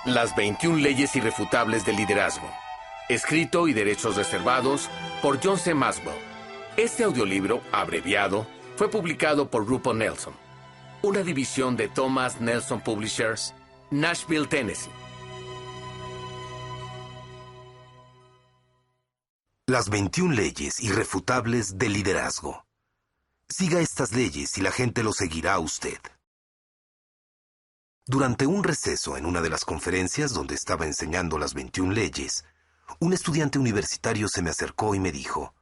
Las 21 leyes irrefutables del liderazgo. Escrito y derechos reservados por John C. Maxwell. Este audiolibro, abreviado, fue publicado por Grupo Nelson, una división de Thomas Nelson Publishers, Nashville, Tennessee. Las 21 leyes irrefutables del liderazgo. Siga estas leyes y la gente lo seguirá a usted. Durante un receso en una de las conferencias donde estaba enseñando las 21 leyes, un estudiante universitario se me acercó y me dijo: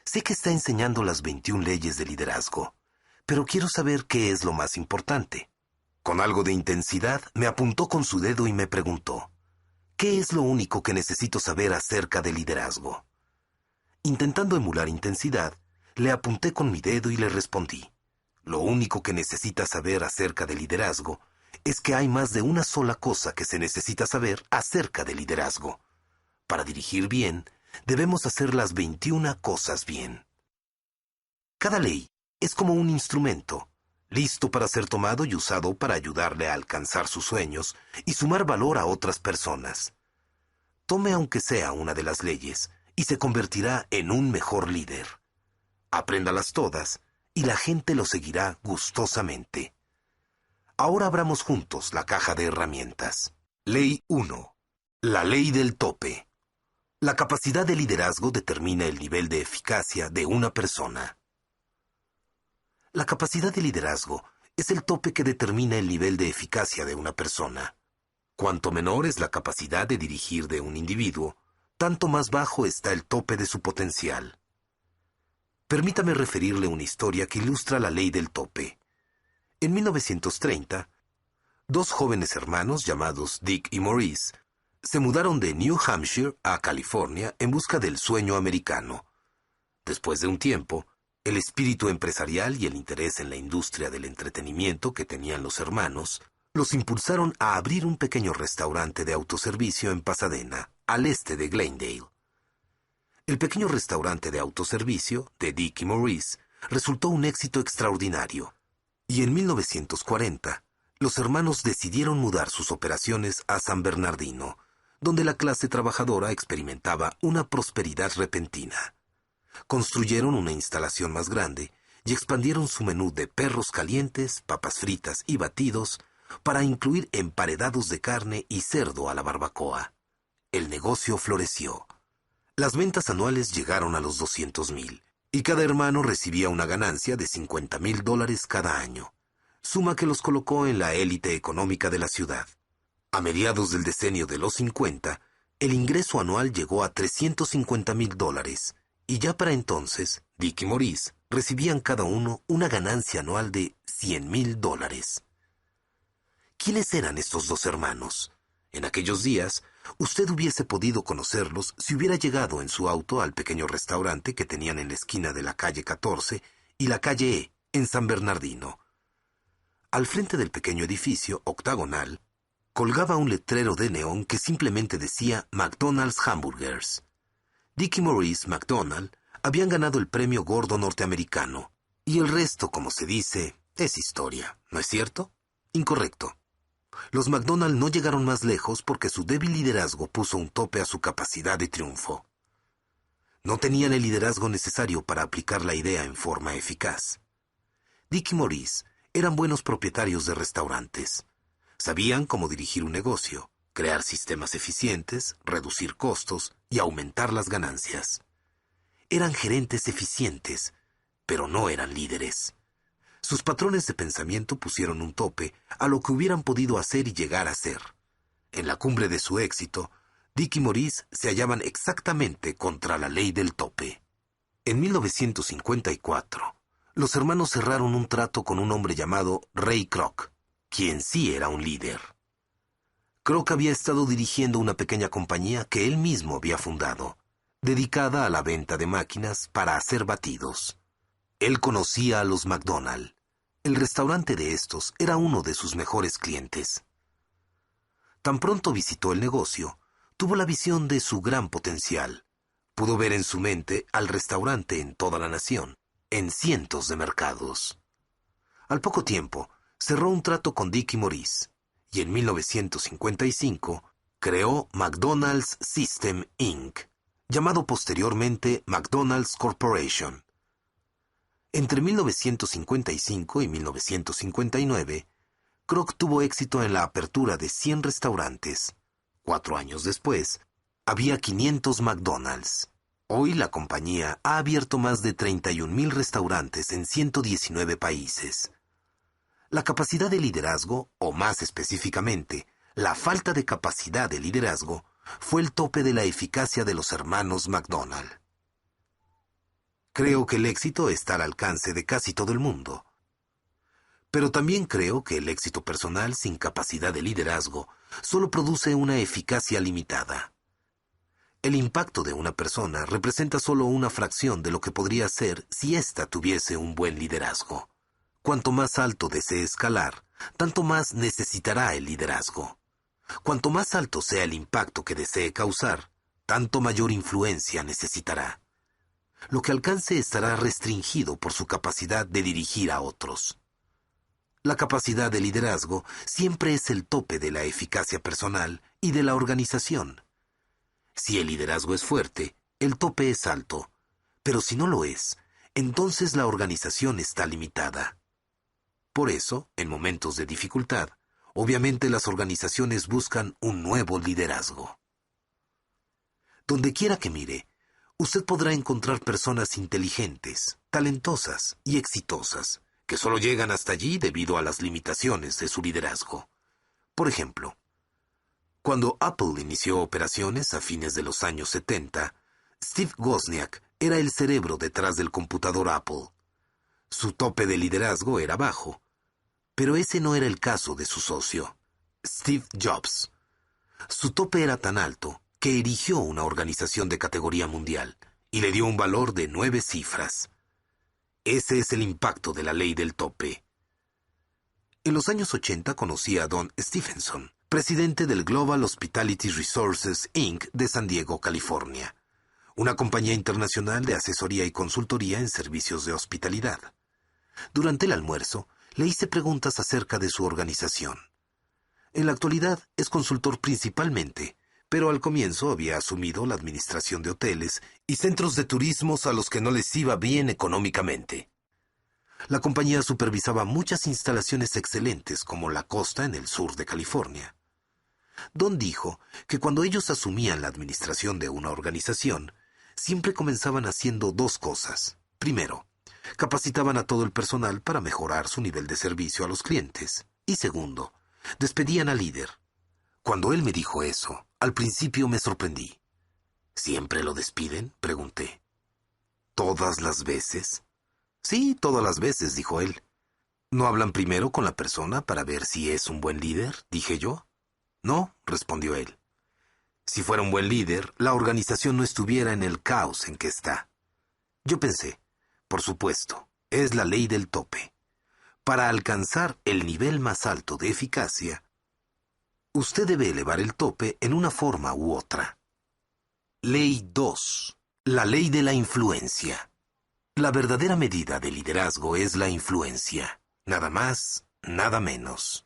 «Sé que está enseñando las 21 leyes de liderazgo, pero quiero saber qué es lo más importante». Con algo de intensidad, me apuntó con su dedo y me preguntó: «¿Qué es lo único que necesito saber acerca del liderazgo?». Intentando emular intensidad, le apunté con mi dedo y le respondí: «Lo único que necesitas saber acerca del liderazgo es que hay más de una sola cosa que se necesita saber acerca del liderazgo. Para dirigir bien, debemos hacer las 21 cosas bien». Cada ley es como un instrumento, listo para ser tomado y usado para ayudarle a alcanzar sus sueños y sumar valor a otras personas. Tome aunque sea una de las leyes y se convertirá en un mejor líder. Apréndalas todas y la gente lo seguirá gustosamente. Ahora abramos juntos la caja de herramientas. Ley 1. La ley del tope. La capacidad de liderazgo determina el nivel de eficacia de una persona. La capacidad de liderazgo es el tope que determina el nivel de eficacia de una persona. Cuanto menor es la capacidad de dirigir de un individuo, tanto más bajo está el tope de su potencial. Permítame referirle una historia que ilustra la ley del tope. En 1930, dos jóvenes hermanos llamados Dick y Maurice se mudaron de New Hampshire a California en busca del sueño americano. Después de un tiempo, el espíritu empresarial y el interés en la industria del entretenimiento que tenían los hermanos los impulsaron a abrir un pequeño restaurante de autoservicio en Pasadena, al este de Glendale. El pequeño restaurante de autoservicio de Dick y Maurice resultó un éxito extraordinario, y en 1940 los hermanos decidieron mudar sus operaciones a San Bernardino, donde la clase trabajadora experimentaba una prosperidad repentina. Construyeron una instalación más grande y expandieron su menú de perros calientes, papas fritas y batidos para incluir emparedados de carne y cerdo a la barbacoa. El negocio floreció. Las ventas anuales llegaron a los 200,000 y cada hermano recibía una ganancia de $50,000 cada año, suma que los colocó en la élite económica de la ciudad. A mediados del decenio de los 50, el ingreso anual llegó a $350,000 y ya para entonces, Dick y Maurice recibían cada uno una ganancia anual de $100,000. ¿Quiénes eran estos dos hermanos? En aquellos días, usted hubiese podido conocerlos si hubiera llegado en su auto al pequeño restaurante que tenían en la esquina de la calle 14 y la calle E, en San Bernardino. Al frente del pequeño edificio octagonal, colgaba un letrero de neón que simplemente decía McDonald's Hamburgers. Dick y Maurice McDonald habían ganado el premio gordo norteamericano, y el resto, como se dice, es historia, ¿no es cierto? Incorrecto. Los McDonald no llegaron más lejos porque su débil liderazgo puso un tope a su capacidad de triunfo. No tenían el liderazgo necesario para aplicar la idea en forma eficaz. Dick y Maurice eran buenos propietarios de restaurantes. Sabían cómo dirigir un negocio, crear sistemas eficientes, reducir costos y aumentar las ganancias. Eran gerentes eficientes, pero no eran líderes. Sus patrones de pensamiento pusieron un tope a lo que hubieran podido hacer y llegar a ser. En la cumbre de su éxito, Dick y Maurice se hallaban exactamente contra la ley del tope. En 1954, los hermanos cerraron un trato con un hombre llamado Ray Kroc, quien sí era un líder. Kroc había estado dirigiendo una pequeña compañía que él mismo había fundado, dedicada a la venta de máquinas para hacer batidos. Él conocía a los McDonald. El restaurante de estos era uno de sus mejores clientes. Tan pronto visitó el negocio, tuvo la visión de su gran potencial. Pudo ver en su mente al restaurante en toda la nación, en cientos de mercados. Al poco tiempo, cerró un trato con Dick y Maurice, y en 1955 creó McDonald's System Inc., llamado posteriormente McDonald's Corporation. Entre 1955 y 1959, Kroc tuvo éxito en la apertura de 100 restaurantes. 4 años después, había 500 McDonald's. Hoy la compañía ha abierto más de 31,000 restaurantes en 119 países. La capacidad de liderazgo, o más específicamente, la falta de capacidad de liderazgo, fue el tope de la eficacia de los hermanos McDonald. Creo que el éxito está al alcance de casi todo el mundo. Pero también creo que el éxito personal sin capacidad de liderazgo solo produce una eficacia limitada. El impacto de una persona representa solo una fracción de lo que podría ser si ésta tuviese un buen liderazgo. Cuanto más alto desee escalar, tanto más necesitará el liderazgo. Cuanto más alto sea el impacto que desee causar, tanto mayor influencia necesitará. Lo que alcance estará restringido por su capacidad de dirigir a otros. La capacidad de liderazgo siempre es el tope de la eficacia personal y de la organización. Si el liderazgo es fuerte, el tope es alto, pero si no lo es, entonces la organización está limitada. Por eso, en momentos de dificultad, obviamente las organizaciones buscan un nuevo liderazgo. Donde quiera que mire, usted podrá encontrar personas inteligentes, talentosas y exitosas, que solo llegan hasta allí debido a las limitaciones de su liderazgo. Por ejemplo, cuando Apple inició operaciones a fines de los años 70, Steve Wozniak era el cerebro detrás del computador Apple. Su tope de liderazgo era bajo, pero ese no era el caso de su socio, Steve Jobs. Su tope era tan alto que erigió una organización de categoría mundial y le dio un valor de 9 cifras. Ese es el impacto de la ley del tope. En los años 80 conocí a Don Stephenson, presidente del Global Hospitality Resources Inc. de San Diego, California, una compañía internacional de asesoría y consultoría en servicios de hospitalidad. Durante el almuerzo, le hice preguntas acerca de su organización. En la actualidad es consultor principalmente, pero al comienzo había asumido la administración de hoteles y centros de turismos a los que no les iba bien económicamente. La compañía supervisaba muchas instalaciones excelentes como La Costa en el sur de California. Don dijo que cuando ellos asumían la administración de una organización, siempre comenzaban haciendo 2 cosas. Primero, capacitaban a todo el personal para mejorar su nivel de servicio a los clientes. Y segundo, despedían al líder. Cuando él me dijo eso, al principio me sorprendí. ¿Siempre lo despiden?, pregunté. ¿Todas las veces? Sí, todas las veces, dijo él. ¿No hablan primero con la persona para ver si es un buen líder?, dije yo. No, respondió él. Si fuera un buen líder, la organización no estuviera en el caos en que está. Yo pensé, por supuesto, es la ley del tope. Para alcanzar el nivel más alto de eficacia, usted debe elevar el tope en una forma u otra. Ley 2. La ley de la influencia. La verdadera medida de liderazgo es la influencia. Nada más, nada menos.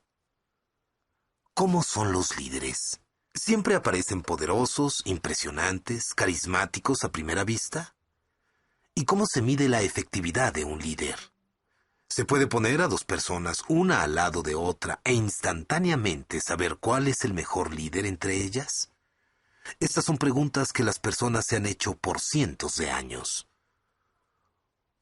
¿Cómo son los líderes? ¿Siempre aparecen poderosos, impresionantes, carismáticos a primera vista? ¿Y cómo se mide la efectividad de un líder? ¿Se puede poner a 2 personas una al lado de otra e instantáneamente saber cuál es el mejor líder entre ellas? Estas son preguntas que las personas se han hecho por cientos de años.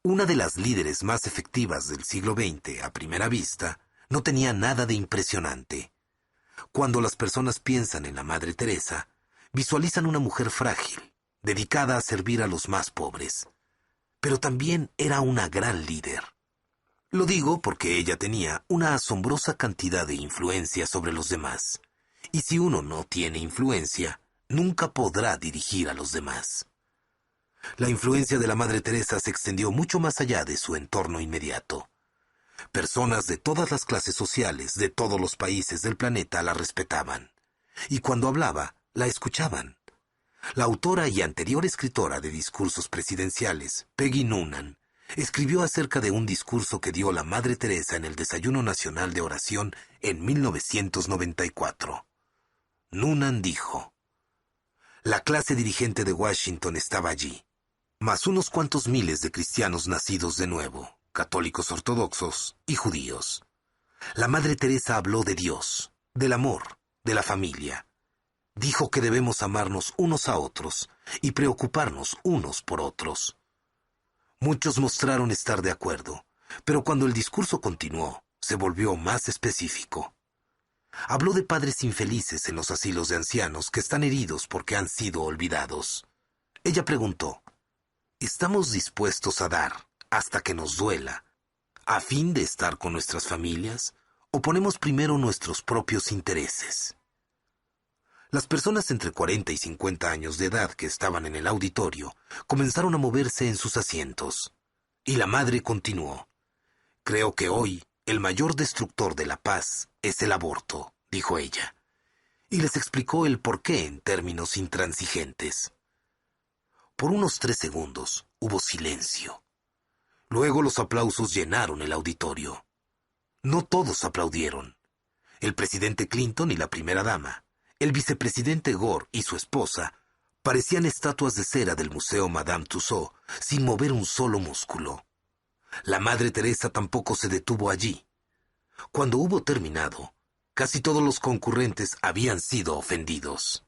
Una de las líderes más efectivas del siglo XX, a primera vista, no tenía nada de impresionante. Cuando las personas piensan en la Madre Teresa, visualizan una mujer frágil, dedicada a servir a los más pobres. Pero también era una gran líder. Lo digo porque ella tenía una asombrosa cantidad de influencia sobre los demás. Y si uno no tiene influencia, nunca podrá dirigir a los demás. La influencia de la Madre Teresa se extendió mucho más allá de su entorno inmediato. Personas de todas las clases sociales de todos los países del planeta la respetaban. Y cuando hablaba, la escuchaban. La autora y anterior escritora de discursos presidenciales, Peggy Noonan, escribió acerca de un discurso que dio la Madre Teresa en el Desayuno Nacional de Oración en 1994. Noonan dijo: la clase dirigente de Washington estaba allí, más unos cuantos miles de cristianos nacidos de nuevo, católicos ortodoxos y judíos. La Madre Teresa habló de Dios, del amor, de la familia. Dijo que debemos amarnos unos a otros y preocuparnos unos por otros. Muchos mostraron estar de acuerdo, pero cuando el discurso continuó, se volvió más específico. Habló de padres infelices en los asilos de ancianos que están heridos porque han sido olvidados. Ella preguntó: ¿estamos dispuestos a dar hasta que nos duela, a fin de estar con nuestras familias, o ponemos primero nuestros propios intereses? Las personas entre 40 y 50 años de edad que estaban en el auditorio comenzaron a moverse en sus asientos. Y la madre continuó: creo que hoy el mayor destructor de la paz es el aborto, dijo ella. Y les explicó el porqué en términos intransigentes. Por unos 3 segundos hubo silencio. Luego los aplausos llenaron el auditorio. No todos aplaudieron. El presidente Clinton y la primera dama, el vicepresidente Gore y su esposa, parecían estatuas de cera del Museo Madame Tussauds, sin mover un solo músculo. La Madre Teresa tampoco se detuvo allí. Cuando hubo terminado, casi todos los concurrentes habían sido ofendidos.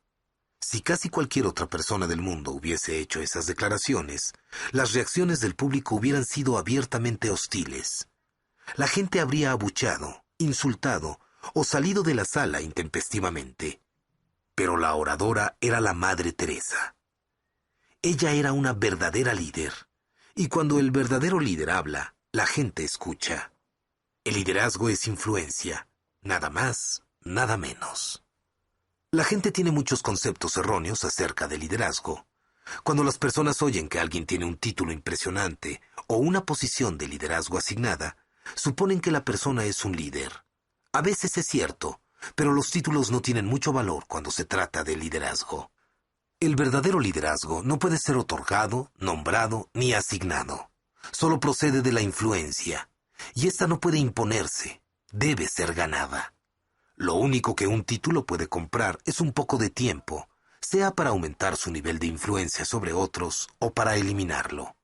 Si casi cualquier otra persona del mundo hubiese hecho esas declaraciones, las reacciones del público hubieran sido abiertamente hostiles. La gente habría abucheado, insultado o salido de la sala intempestivamente. Pero la oradora era la Madre Teresa. Ella era una verdadera líder, y cuando el verdadero líder habla, la gente escucha. El liderazgo es influencia, nada más, nada menos. La gente tiene muchos conceptos erróneos acerca del liderazgo. Cuando las personas oyen que alguien tiene un título impresionante o una posición de liderazgo asignada, suponen que la persona es un líder. A veces es cierto, pero los títulos no tienen mucho valor cuando se trata de liderazgo. El verdadero liderazgo no puede ser otorgado, nombrado ni asignado. Solo procede de la influencia, y esta no puede imponerse, debe ser ganada. Lo único que un título puede comprar es un poco de tiempo, sea para aumentar su nivel de influencia sobre otros o para eliminarlo.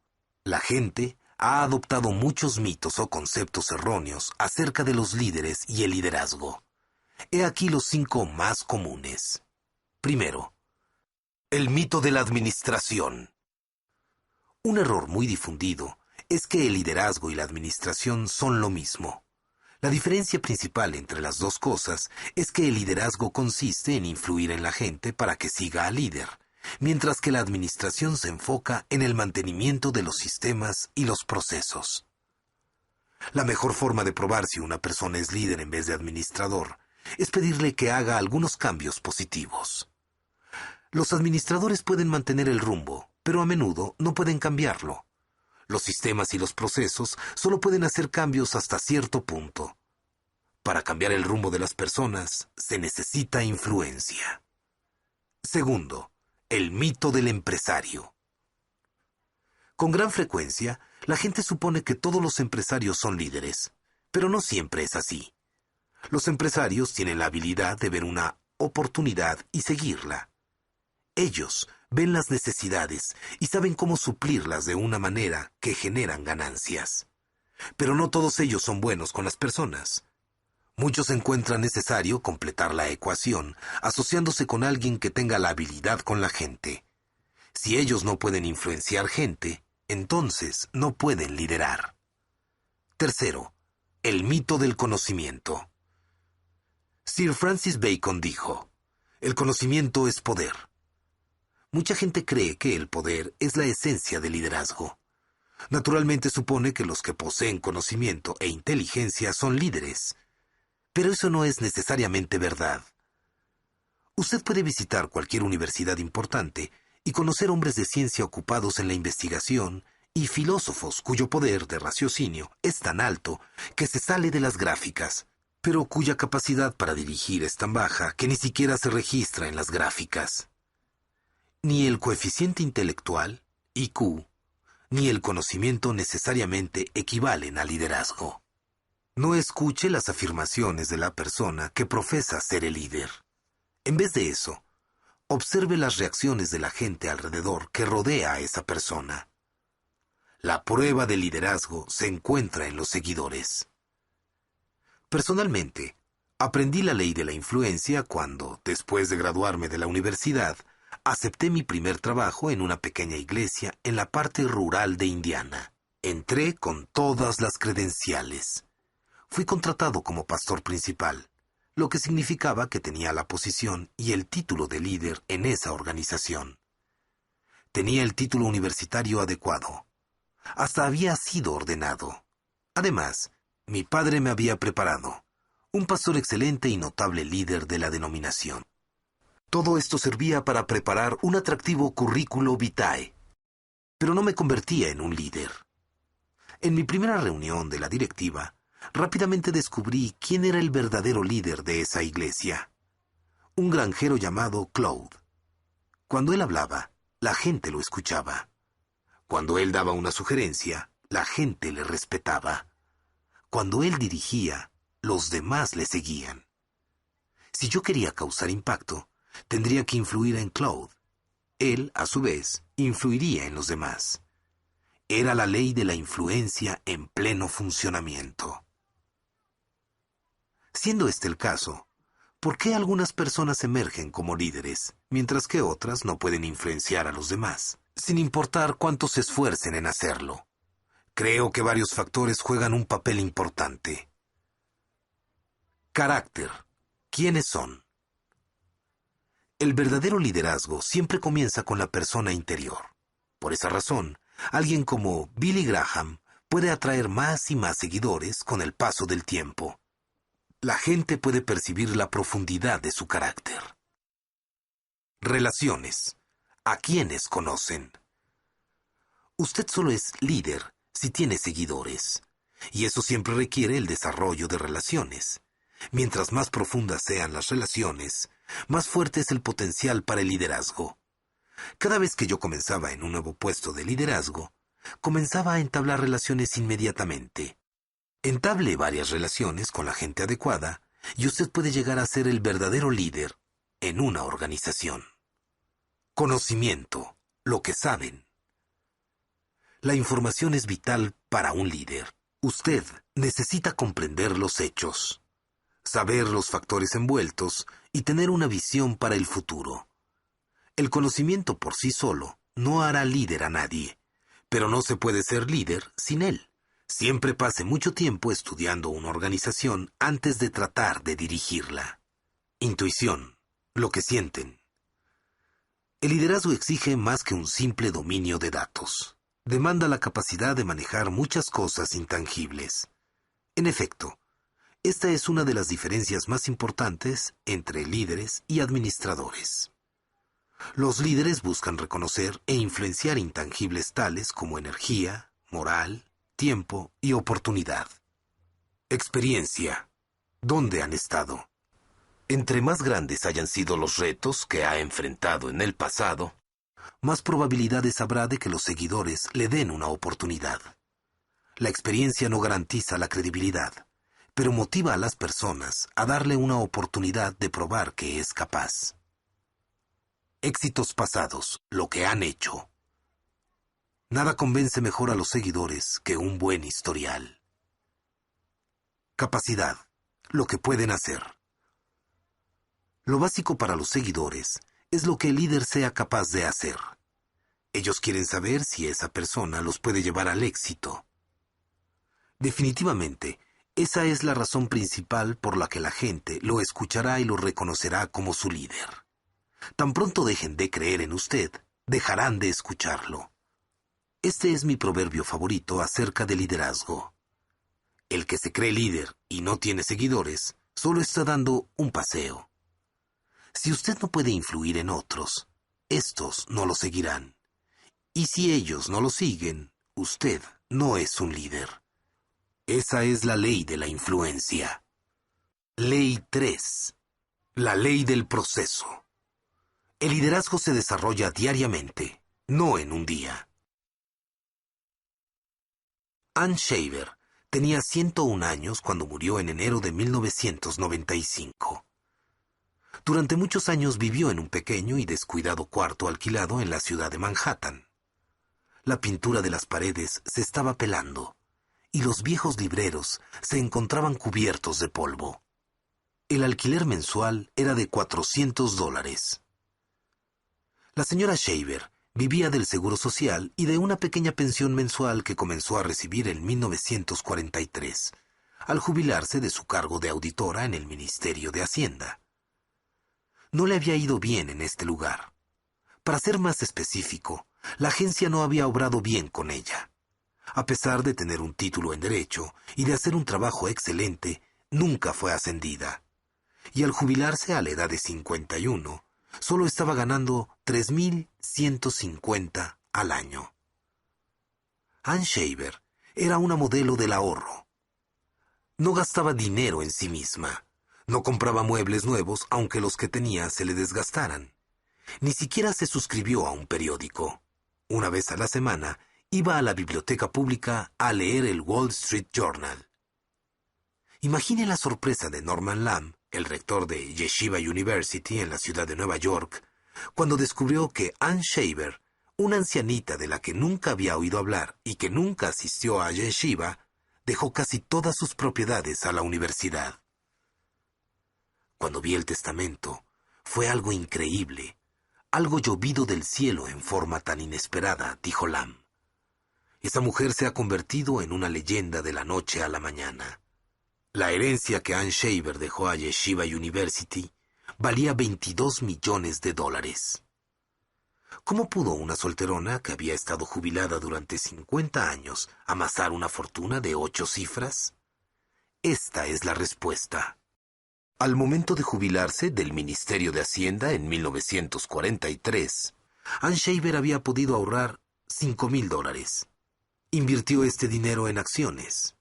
La gente ha adoptado muchos mitos o conceptos erróneos acerca de los líderes y el liderazgo. He aquí los 5 más comunes. Primero, el mito de la administración. Un error muy difundido es que el liderazgo y la administración son lo mismo. La diferencia principal entre las dos cosas es que el liderazgo consiste en influir en la gente para que siga al líder, mientras que la administración se enfoca en el mantenimiento de los sistemas y los procesos. La mejor forma de probar si una persona es líder en vez de administrador es pedirle que haga algunos cambios positivos. Los administradores pueden mantener el rumbo, pero a menudo no pueden cambiarlo. Los sistemas y los procesos solo pueden hacer cambios hasta cierto punto. Para cambiar el rumbo de las personas, se necesita influencia. Segundo, el mito del empresario. Con gran frecuencia, la gente supone que todos los empresarios son líderes, pero no siempre es así. Los empresarios tienen la habilidad de ver una oportunidad y seguirla. Ellos ven las necesidades y saben cómo suplirlas de una manera que generan ganancias. Pero no todos ellos son buenos con las personas. Muchos encuentran necesario completar la ecuación asociándose con alguien que tenga la habilidad con la gente. Si ellos no pueden influenciar gente, entonces no pueden liderar. Tercero, el mito del conocimiento. Sir Francis Bacon dijo: el conocimiento es poder. Mucha gente cree que el poder es la esencia del liderazgo. Naturalmente supone que los que poseen conocimiento e inteligencia son líderes. Pero eso no es necesariamente verdad. Usted puede visitar cualquier universidad importante y conocer hombres de ciencia ocupados en la investigación y filósofos cuyo poder de raciocinio es tan alto que se sale de las gráficas, pero cuya capacidad para dirigir es tan baja que ni siquiera se registra en las gráficas. Ni el coeficiente intelectual, IQ, ni el conocimiento necesariamente equivalen al liderazgo. No escuche las afirmaciones de la persona que profesa ser el líder. En vez de eso, observe las reacciones de la gente alrededor que rodea a esa persona. La prueba del liderazgo se encuentra en los seguidores. Personalmente, aprendí la ley de la influencia cuando, después de graduarme de la universidad, acepté mi primer trabajo en una pequeña iglesia en la parte rural de Indiana. Entré con todas las credenciales. Fui contratado como pastor principal, lo que significaba que tenía la posición y el título de líder en esa organización. Tenía el título universitario adecuado. Hasta había sido ordenado. Además, mi padre me había preparado, un pastor excelente y notable líder de la denominación. Todo esto servía para preparar un atractivo currículo vitae, pero no me convertía en un líder. En mi primera reunión de la directiva, rápidamente descubrí quién era el verdadero líder de esa iglesia. Un granjero llamado Claude. Cuando él hablaba, la gente lo escuchaba. Cuando él daba una sugerencia, la gente le respetaba. Cuando él dirigía, los demás le seguían. Si yo quería causar impacto, tendría que influir en Claude. Él, a su vez, influiría en los demás. Era la ley de la influencia en pleno funcionamiento. Siendo este el caso, ¿por qué algunas personas emergen como líderes, mientras que otras no pueden influenciar a los demás, sin importar cuánto se esfuercen en hacerlo? Creo que varios factores juegan un papel importante. Carácter. ¿Quiénes son? El verdadero liderazgo siempre comienza con la persona interior. Por esa razón, alguien como Billy Graham puede atraer más y más seguidores con el paso del tiempo. La gente puede percibir la profundidad de su carácter. Relaciones. ¿A quiénes conocen? Usted solo es líder si tiene seguidores, y eso siempre requiere el desarrollo de relaciones. Mientras más profundas sean las relaciones, más fuerte es el potencial para el liderazgo. Cada vez que yo comenzaba en un nuevo puesto de liderazgo, comenzaba a entablar relaciones inmediatamente. Entable varias relaciones con la gente adecuada y usted puede llegar a ser el verdadero líder en una organización. Conocimiento, lo que saben. La información es vital para un líder. Usted necesita comprender los hechos, saber los factores envueltos y tener una visión para el futuro. El conocimiento por sí solo no hará líder a nadie, pero no se puede ser líder sin él. Siempre pase mucho tiempo estudiando una organización antes de tratar de dirigirla. Intuición, lo que sienten. El liderazgo exige más que un simple dominio de datos. Demanda la capacidad de manejar muchas cosas intangibles. En efecto, esta es una de las diferencias más importantes entre líderes y administradores. Los líderes buscan reconocer e influenciar intangibles tales como energía, moral, tiempo y oportunidad. Experiencia. ¿Dónde han estado? Entre más grandes hayan sido los retos que ha enfrentado en el pasado, más probabilidades habrá de que los seguidores le den una oportunidad. La experiencia no garantiza la credibilidad, pero motiva a las personas a darle una oportunidad de probar que es capaz. Éxitos pasados, lo que han hecho. Nada convence mejor a los seguidores que un buen historial. Capacidad, lo que pueden hacer. Lo básico para los seguidores es lo que el líder sea capaz de hacer. Ellos quieren saber si esa persona los puede llevar al éxito. Definitivamente, esa es la razón principal por la que la gente lo escuchará y lo reconocerá como su líder. Tan pronto dejen de creer en usted, dejarán de escucharlo. Este es mi proverbio favorito acerca de liderazgo. El que se cree líder y no tiene seguidores, solo está dando un paseo. Si usted no puede influir en otros, estos no lo seguirán. Y si ellos no lo siguen, usted no es un líder. Esa es la ley de la influencia. Ley 3. La ley del proceso. El liderazgo se desarrolla diariamente, no en un día. Ann Shaver tenía 101 años cuando murió en enero de 1995. Durante muchos años vivió en un pequeño y descuidado cuarto alquilado en la ciudad de Manhattan. La pintura de las paredes se estaba pelando y los viejos libreros se encontraban cubiertos de polvo. El alquiler mensual era de $400. La señora Shaver vivía del seguro social y de una pequeña pensión mensual que comenzó a recibir en 1943, al jubilarse de su cargo de auditora en el Ministerio de Hacienda. No le había ido bien en este lugar. Para ser más específico, la agencia no había obrado bien con ella. A pesar de tener un título en Derecho y de hacer un trabajo excelente, nunca fue ascendida. Y al jubilarse a la edad de 51, solo estaba ganando $3,150 al año. Ann Shaver era una modelo del ahorro. No gastaba dinero en sí misma. No compraba muebles nuevos aunque los que tenía se le desgastaran. Ni siquiera se suscribió a un periódico. Una vez a la semana iba a la biblioteca pública a leer el Wall Street Journal. Imagine la sorpresa de Norman Lamb, el rector de Yeshiva University en la ciudad de Nueva York, cuando descubrió que Ann Shaver, una ancianita de la que nunca había oído hablar y que nunca asistió a Yeshiva, dejó casi todas sus propiedades a la universidad. Cuando vi el testamento, fue algo increíble, algo llovido del cielo en forma tan inesperada, dijo Lamb. Esa mujer se ha convertido en una leyenda de la noche a la mañana. La herencia que Ann Shaver dejó a Yeshiva University valía $22 millones. ¿Cómo pudo una solterona que había estado jubilada durante 50 años amasar una fortuna de 8 cifras? Esta es la respuesta. Al momento de jubilarse del Ministerio de Hacienda en 1943, Ann Shaver había podido ahorrar $5,000. Invirtió este dinero en acciones.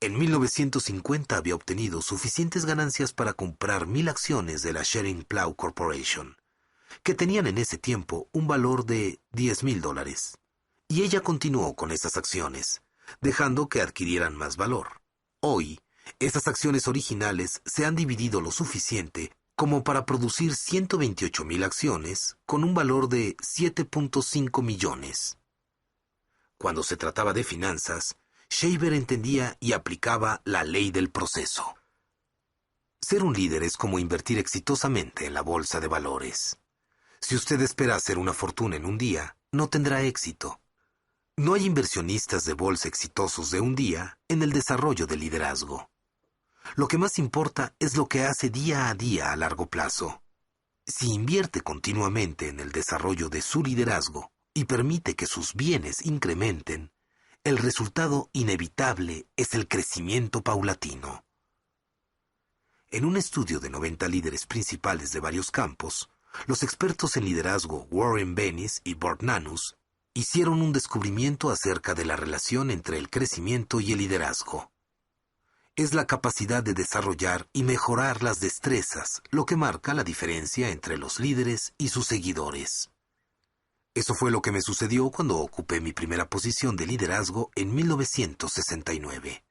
En 1950 había obtenido suficientes ganancias para comprar 1,000 acciones de la Schering Plough Corporation, que tenían en ese tiempo un valor de $10,000. Y ella continuó con esas acciones, dejando que adquirieran más valor. Hoy, esas acciones originales se han dividido lo suficiente como para producir 128,000 acciones con un valor de $7.5 millones. Cuando se trataba de finanzas, Shaver entendía y aplicaba la ley del proceso. Ser un líder es como invertir exitosamente en la bolsa de valores. Si usted espera hacer una fortuna en un día, no tendrá éxito. No hay inversionistas de bolsa exitosos de un día en el desarrollo del liderazgo. Lo que más importa es lo que hace día a día a largo plazo. Si invierte continuamente en el desarrollo de su liderazgo y permite que sus bienes incrementen, el resultado inevitable es el crecimiento paulatino. En un estudio de 90 líderes principales de varios campos, los expertos en liderazgo Warren Bennis y Burt Nanus hicieron un descubrimiento acerca de la relación entre el crecimiento y el liderazgo. Es la capacidad de desarrollar y mejorar las destrezas lo que marca la diferencia entre los líderes y sus seguidores. Eso fue lo que me sucedió cuando ocupé mi primera posición de liderazgo en 1969.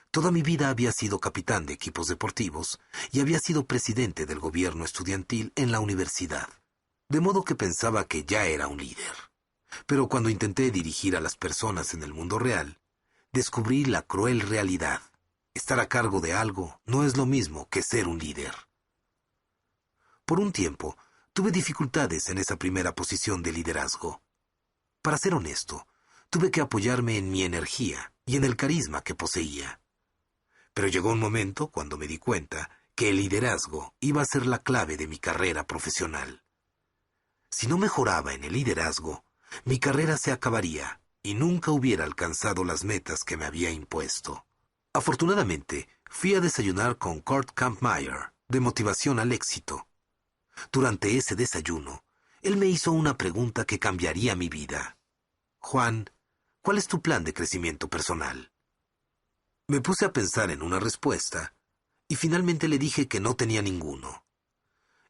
Toda mi vida había sido capitán de equipos deportivos y había sido presidente del gobierno estudiantil en la universidad, de modo que pensaba que ya era un líder. Pero cuando intenté dirigir a las personas en el mundo real, descubrí la cruel realidad. Estar a cargo de algo no es lo mismo que ser un líder. Por un tiempo, tuve dificultades en esa primera posición de liderazgo. Para ser honesto, tuve que apoyarme en mi energía y en el carisma que poseía. Pero llegó un momento cuando me di cuenta que el liderazgo iba a ser la clave de mi carrera profesional. Si no mejoraba en el liderazgo, mi carrera se acabaría y nunca hubiera alcanzado las metas que me había impuesto. Afortunadamente, fui a desayunar con Kurt Kampmeyer, de Motivación al Éxito. Durante ese desayuno, él me hizo una pregunta que cambiaría mi vida. Juan, ¿cuál es tu plan de crecimiento personal? Me puse a pensar en una respuesta y finalmente le dije que no tenía ninguno.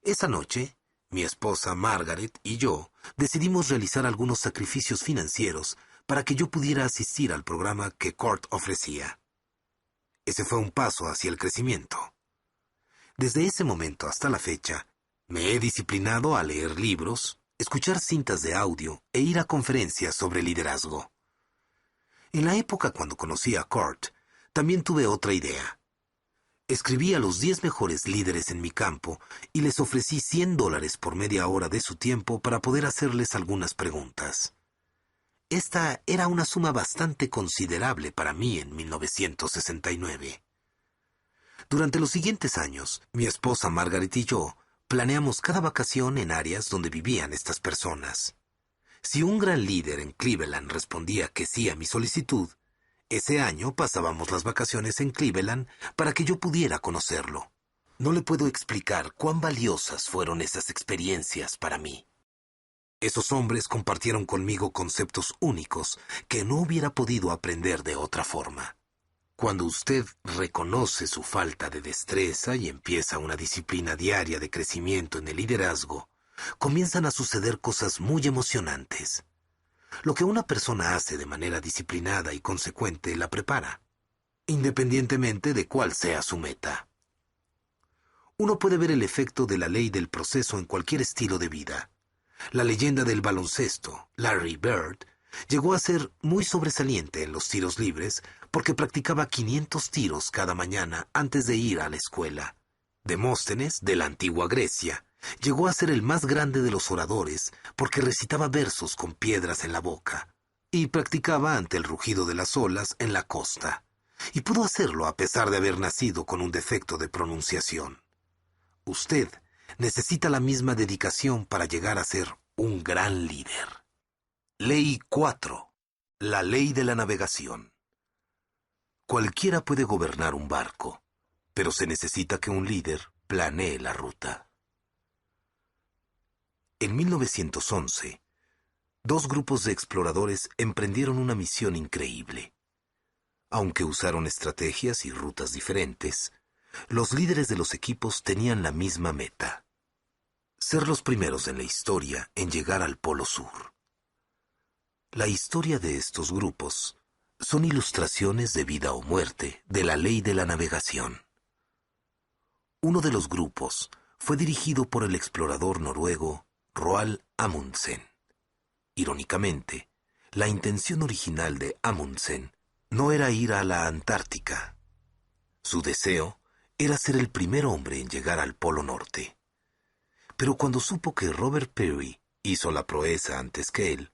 Esa noche, mi esposa Margaret y yo decidimos realizar algunos sacrificios financieros para que yo pudiera asistir al programa que Kurt ofrecía. Ese fue un paso hacia el crecimiento. Desde ese momento hasta la fecha, me he disciplinado a leer libros, escuchar cintas de audio e ir a conferencias sobre liderazgo. En la época cuando conocí a Kurt, también tuve otra idea. Escribí a los 10 mejores líderes en mi campo y les ofrecí $100 por media hora de su tiempo para poder hacerles algunas preguntas. Esta era una suma bastante considerable para mí en 1969. Durante los siguientes años, mi esposa Margaret y yo planeamos cada vacación en áreas donde vivían estas personas. Si un gran líder en Cleveland respondía que sí a mi solicitud, ese año pasábamos las vacaciones en Cleveland para que yo pudiera conocerlo. No le puedo explicar cuán valiosas fueron esas experiencias para mí. Esos hombres compartieron conmigo conceptos únicos que no hubiera podido aprender de otra forma. Cuando usted reconoce su falta de destreza y empieza una disciplina diaria de crecimiento en el liderazgo, comienzan a suceder cosas muy emocionantes. Lo que una persona hace de manera disciplinada y consecuente la prepara, independientemente de cuál sea su meta. Uno puede ver el efecto de la ley del proceso en cualquier estilo de vida. La leyenda del baloncesto, Larry Bird, llegó a ser muy sobresaliente en los tiros libres porque practicaba 500 tiros cada mañana antes de ir a la escuela. Demóstenes, de la antigua Grecia, llegó a ser el más grande de los oradores porque recitaba versos con piedras en la boca y practicaba ante el rugido de las olas en la costa. Y pudo hacerlo a pesar de haber nacido con un defecto de pronunciación. Usted necesita la misma dedicación para llegar a ser un gran líder. Ley 4. La ley de la navegación. Cualquiera puede gobernar un barco, pero se necesita que un líder planee la ruta. En 1911, 2 grupos de exploradores emprendieron una misión increíble. Aunque usaron estrategias y rutas diferentes, los líderes de los equipos tenían la misma meta: ser los primeros en la historia en llegar al Polo Sur. La historia de estos grupos son ilustraciones de vida o muerte de la ley de la navegación. Uno de los grupos fue dirigido por el explorador noruego Roald Amundsen. Irónicamente, la intención original de Amundsen no era ir a la Antártica. Su deseo era ser el primer hombre en llegar al Polo Norte. Pero cuando supo que Robert Peary hizo la proeza antes que él,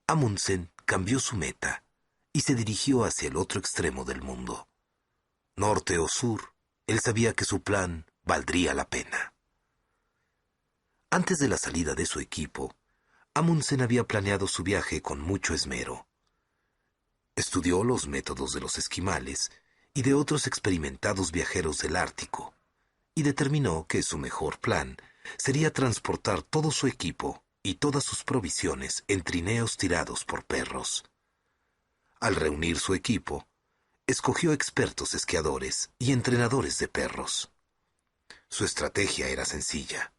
Amundsen cambió su meta y se dirigió hacia el otro extremo del mundo. Norte o sur, él sabía que su plan valdría la pena. Antes de la salida de su equipo, Amundsen había planeado su viaje con mucho esmero. Estudió los métodos de los esquimales y de otros experimentados viajeros del Ártico, y determinó que su mejor plan sería transportar todo su equipo y todas sus provisiones en trineos tirados por perros. Al reunir su equipo, escogió expertos esquiadores y entrenadores de perros. Su estrategia era sencilla.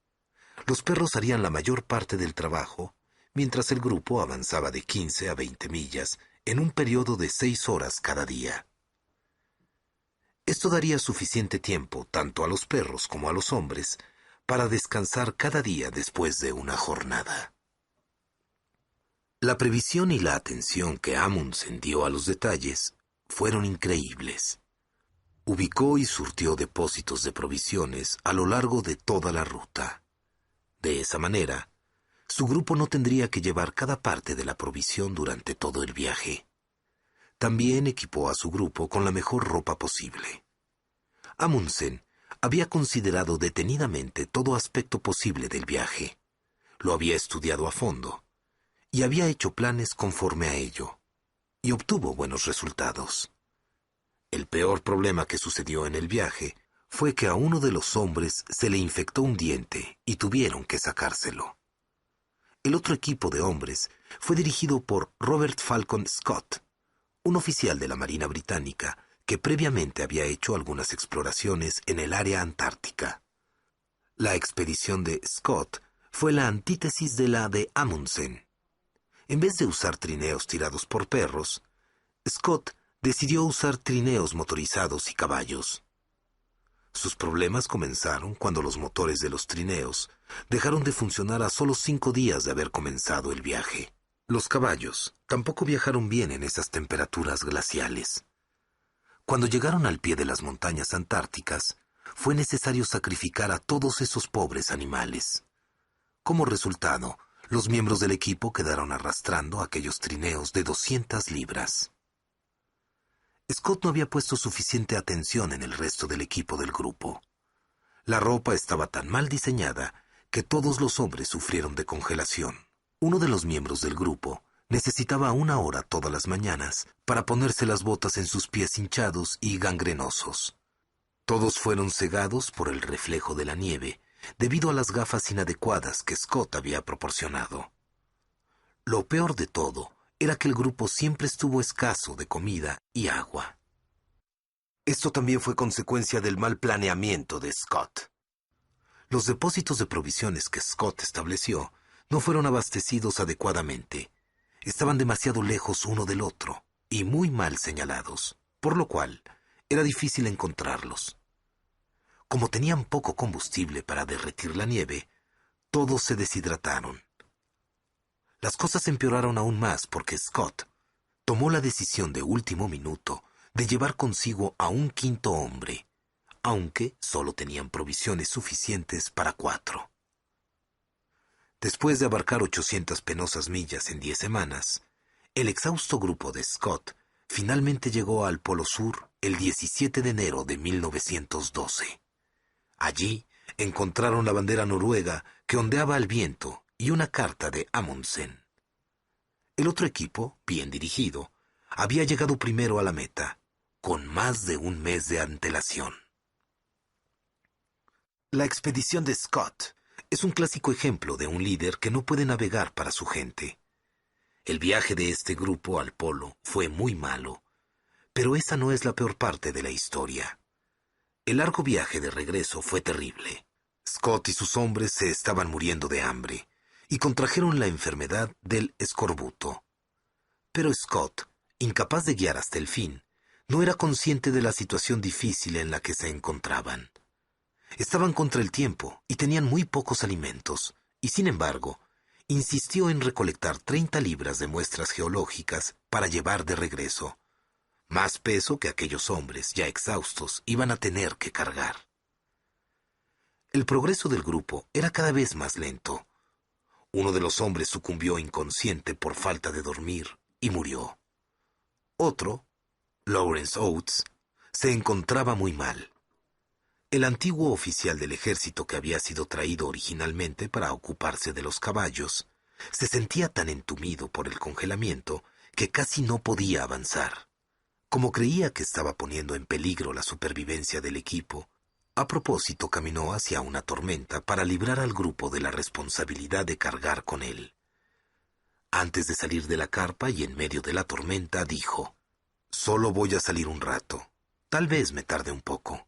Los perros harían la mayor parte del trabajo, mientras el grupo avanzaba de 15 a 20 millas en un periodo de 6 horas cada día. Esto daría suficiente tiempo tanto a los perros como a los hombres para descansar cada día después de una jornada. La previsión y la atención que Amundsen dio a los detalles fueron increíbles. Ubicó y surtió depósitos de provisiones a lo largo de toda la ruta. De esa manera, su grupo no tendría que llevar cada parte de la provisión durante todo el viaje. También equipó a su grupo con la mejor ropa posible. Amundsen había considerado detenidamente todo aspecto posible del viaje. Lo había estudiado a fondo y había hecho planes conforme a ello, y obtuvo buenos resultados. El peor problema que sucedió en el viaje fue que a uno de los hombres se le infectó un diente y tuvieron que sacárselo. El otro equipo de hombres fue dirigido por Robert Falcon Scott, un oficial de la Marina Británica que previamente había hecho algunas exploraciones en el área antártica. La expedición de Scott fue la antítesis de la de Amundsen. En vez de usar trineos tirados por perros, Scott decidió usar trineos motorizados y caballos. Sus problemas comenzaron cuando los motores de los trineos dejaron de funcionar a solo 5 días de haber comenzado el viaje. Los caballos tampoco viajaron bien en esas temperaturas glaciales. Cuando llegaron al pie de las montañas antárticas, fue necesario sacrificar a todos esos pobres animales. Como resultado, los miembros del equipo quedaron arrastrando aquellos trineos de 200 libras. Scott no había puesto suficiente atención en el resto del equipo del grupo. La ropa estaba tan mal diseñada que todos los hombres sufrieron de congelación. Uno de los miembros del grupo necesitaba 1 hora todas las mañanas para ponerse las botas en sus pies hinchados y gangrenosos. Todos fueron cegados por el reflejo de la nieve debido a las gafas inadecuadas que Scott había proporcionado. Lo peor de todo era que el grupo siempre estuvo escaso de comida y agua. Esto también fue consecuencia del mal planeamiento de Scott. Los depósitos de provisiones que Scott estableció no fueron abastecidos adecuadamente. Estaban demasiado lejos uno del otro y muy mal señalados, por lo cual era difícil encontrarlos. Como tenían poco combustible para derretir la nieve, todos se deshidrataron. Las cosas empeoraron aún más porque Scott tomó la decisión de último minuto de llevar consigo a un 5.º hombre, aunque solo tenían provisiones suficientes para 4. Después de abarcar 800 penosas millas en 10 semanas, el exhausto grupo de Scott finalmente llegó al Polo Sur el 17 de enero de 1912. Allí encontraron la bandera noruega que ondeaba al viento y una carta de Amundsen. El otro equipo, bien dirigido, había llegado primero a la meta, con más de 1 mes de antelación. La expedición de Scott es un clásico ejemplo de un líder que no puede navegar para su gente. El viaje de este grupo al polo fue muy malo, pero esa no es la peor parte de la historia. El largo viaje de regreso fue terrible. Scott y sus hombres se estaban muriendo de hambre y contrajeron la enfermedad del escorbuto. Pero Scott, incapaz de guiar hasta el fin, no era consciente de la situación difícil en la que se encontraban. Estaban contra el tiempo y tenían muy pocos alimentos, y sin embargo, insistió en recolectar 30 libras de muestras geológicas para llevar de regreso, más peso que aquellos hombres ya exhaustos iban a tener que cargar. El progreso del grupo era cada vez más lento. Uno de los hombres sucumbió inconsciente por falta de dormir y murió. Otro, Lawrence Oates, se encontraba muy mal. El antiguo oficial del ejército que había sido traído originalmente para ocuparse de los caballos se sentía tan entumido por el congelamiento que casi no podía avanzar. Como creía que estaba poniendo en peligro la supervivencia del equipo, a propósito caminó hacia una tormenta para librar al grupo de la responsabilidad de cargar con él. Antes de salir de la carpa y en medio de la tormenta dijo: «Solo voy a salir un rato. Tal vez me tarde un poco».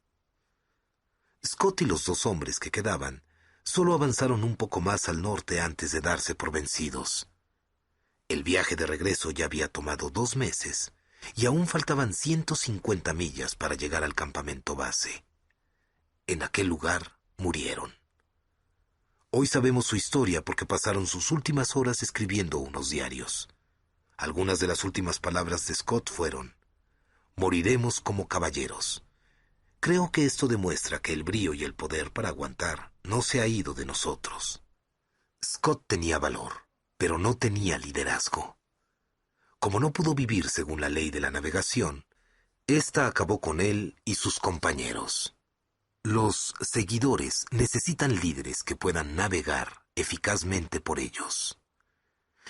Scott y los 2 hombres que quedaban solo avanzaron un poco más al norte antes de darse por vencidos. El viaje de regreso ya había tomado 2 meses y aún faltaban 150 millas para llegar al campamento base. En aquel lugar murieron. Hoy sabemos su historia porque pasaron sus últimas horas escribiendo unos diarios. Algunas de las últimas palabras de Scott fueron: «Moriremos como caballeros». Creo que esto demuestra que el brío y el poder para aguantar no se ha ido de nosotros. Scott tenía valor, pero no tenía liderazgo. Como no pudo vivir según la ley de la navegación, esta acabó con él y sus compañeros. Los seguidores necesitan líderes que puedan navegar eficazmente por ellos.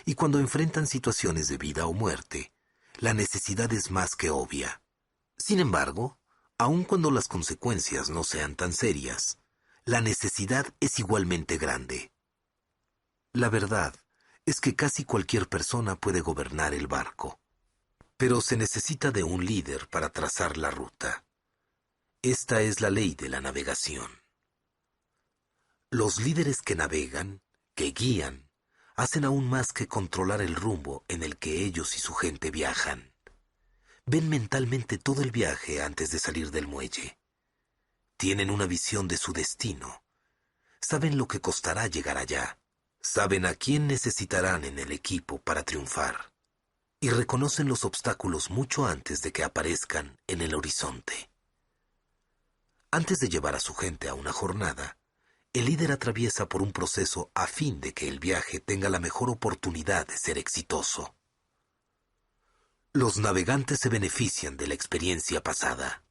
Y cuando enfrentan situaciones de vida o muerte, la necesidad es más que obvia. Sin embargo, aun cuando las consecuencias no sean tan serias, la necesidad es igualmente grande. La verdad es que casi cualquier persona puede gobernar el barco, pero se necesita de un líder para trazar la ruta. Esta es la ley de la navegación. Los líderes que navegan, que guían, hacen aún más que controlar el rumbo en el que ellos y su gente viajan. Ven mentalmente todo el viaje antes de salir del muelle. Tienen una visión de su destino. Saben lo que costará llegar allá. Saben a quién necesitarán en el equipo para triunfar. Y reconocen los obstáculos mucho antes de que aparezcan en el horizonte. Antes de llevar a su gente a una jornada, el líder atraviesa por un proceso a fin de que el viaje tenga la mejor oportunidad de ser exitoso. Los navegantes se benefician de la experiencia pasada.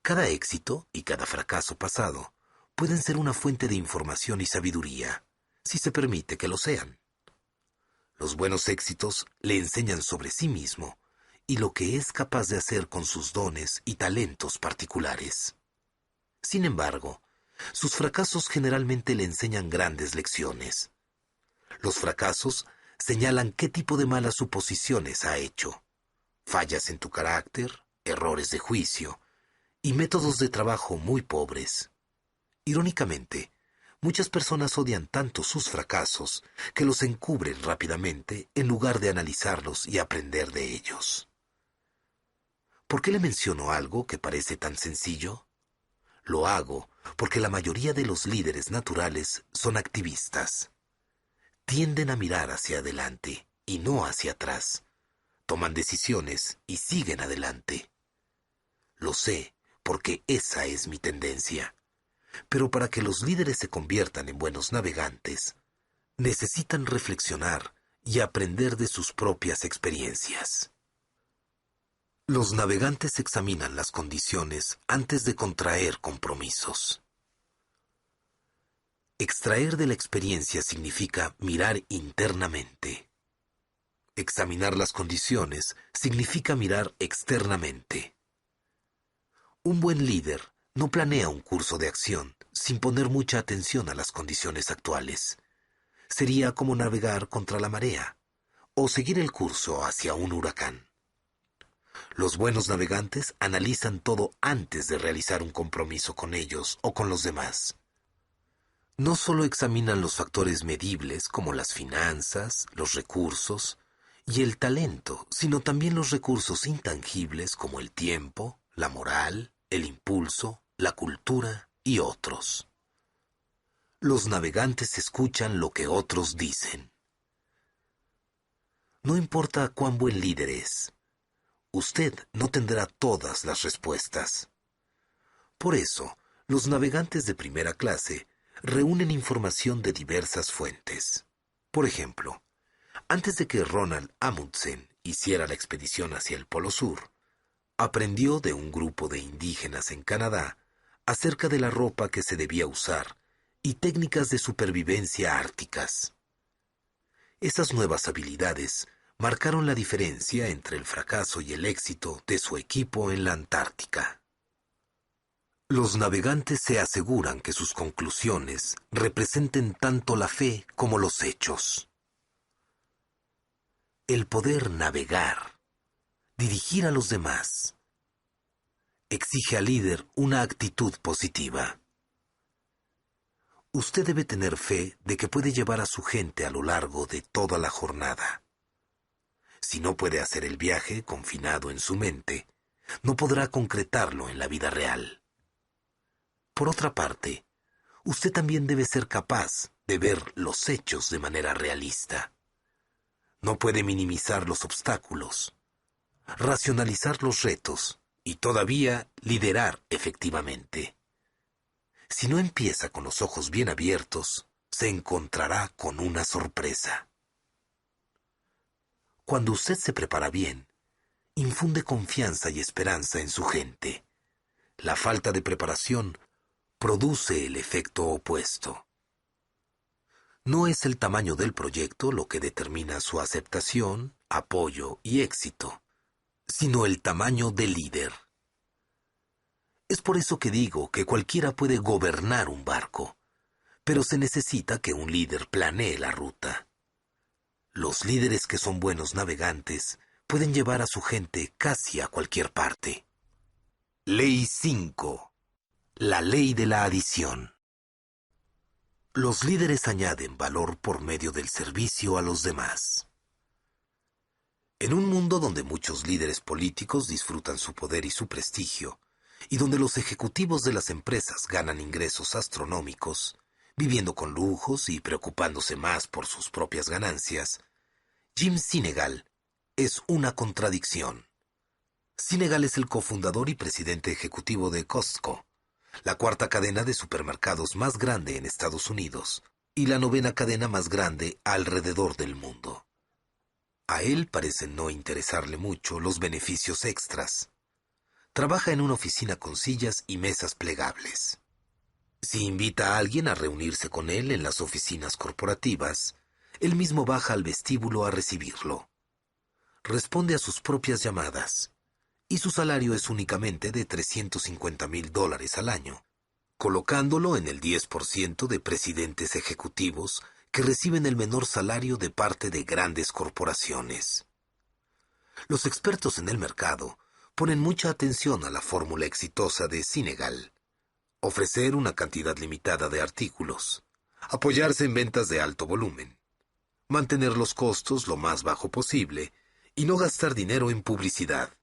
Cada éxito y cada fracaso pasado pueden ser una fuente de información y sabiduría, si se permite que lo sean. Los buenos éxitos le enseñan sobre sí mismo y lo que es capaz de hacer con sus dones y talentos particulares. Sin embargo, sus fracasos generalmente le enseñan grandes lecciones. Los fracasos señalan qué tipo de malas suposiciones ha hecho, fallas en tu carácter, errores de juicio y métodos de trabajo muy pobres. Irónicamente, muchas personas odian tanto sus fracasos que los encubren rápidamente en lugar de analizarlos y aprender de ellos. ¿Por qué le menciono algo que parece tan sencillo? Lo hago porque la mayoría de los líderes naturales son activistas. Tienden a mirar hacia adelante y no hacia atrás. Toman decisiones y siguen adelante. Lo sé porque esa es mi tendencia. Pero para que los líderes se conviertan en buenos navegantes, necesitan reflexionar y aprender de sus propias experiencias. Los navegantes examinan las condiciones antes de contraer compromisos. Extraer de la experiencia significa mirar internamente. Examinar las condiciones significa mirar externamente. Un buen líder no planea un curso de acción sin poner mucha atención a las condiciones actuales. Sería como navegar contra la marea o seguir el curso hacia un huracán. Los buenos navegantes analizan todo antes de realizar un compromiso con ellos o con los demás. No solo examinan los factores medibles como las finanzas, los recursos y el talento, sino también los recursos intangibles como el tiempo, la moral, el impulso, la cultura y otros. Los navegantes escuchan lo que otros dicen. No importa cuán buen líder es, usted no tendrá todas las respuestas. Por eso, los navegantes de primera clase reúnen información de diversas fuentes. Por ejemplo, antes de que Ronald Amundsen hiciera la expedición hacia el Polo Sur, aprendió de un grupo de indígenas en Canadá acerca de la ropa que se debía usar y técnicas de supervivencia árticas. Esas nuevas habilidades marcaron la diferencia entre el fracaso y el éxito de su equipo en la Antártica. Los navegantes se aseguran que sus conclusiones representen tanto la fe como los hechos. El poder navegar, dirigir a los demás, exige al líder una actitud positiva. Usted debe tener fe de que puede llevar a su gente a lo largo de toda la jornada. Si no puede hacer el viaje confinado en su mente, no podrá concretarlo en la vida real. Por otra parte, usted también debe ser capaz de ver los hechos de manera realista. No puede minimizar los obstáculos, racionalizar los retos y todavía liderar efectivamente. Si no empieza con los ojos bien abiertos, se encontrará con una sorpresa. Cuando usted se prepara bien, infunde confianza y esperanza en su gente. La falta de preparación produce el efecto opuesto. No es el tamaño del proyecto lo que determina su aceptación, apoyo y éxito, sino el tamaño del líder. Es por eso que digo que cualquiera puede gobernar un barco, pero se necesita que un líder planee la ruta. Los líderes que son buenos navegantes pueden llevar a su gente casi a cualquier parte. Ley 5. La ley de la adición. Los líderes añaden valor por medio del servicio a los demás. En un mundo donde muchos líderes políticos disfrutan su poder y su prestigio, y donde los ejecutivos de las empresas ganan ingresos astronómicos, viviendo con lujos y preocupándose más por sus propias ganancias, Jim Sinegal es una contradicción. Sinegal es el cofundador y presidente ejecutivo de Costco, la cuarta cadena de supermercados más grande en Estados Unidos y la novena cadena más grande alrededor del mundo. A él parecen no interesarle mucho los beneficios extras. Trabaja en una oficina con sillas y mesas plegables. Si invita a alguien a reunirse con él en las oficinas corporativas, él mismo baja al vestíbulo a recibirlo. Responde a sus propias llamadas, y su salario es únicamente de $350,000 al año, colocándolo en el 10% de presidentes ejecutivos que reciben el menor salario de parte de grandes corporaciones. Los expertos en el mercado ponen mucha atención a la fórmula exitosa de Sinegal: ofrecer una cantidad limitada de artículos, apoyarse en ventas de alto volumen, mantener los costos lo más bajo posible y no gastar dinero en publicidad.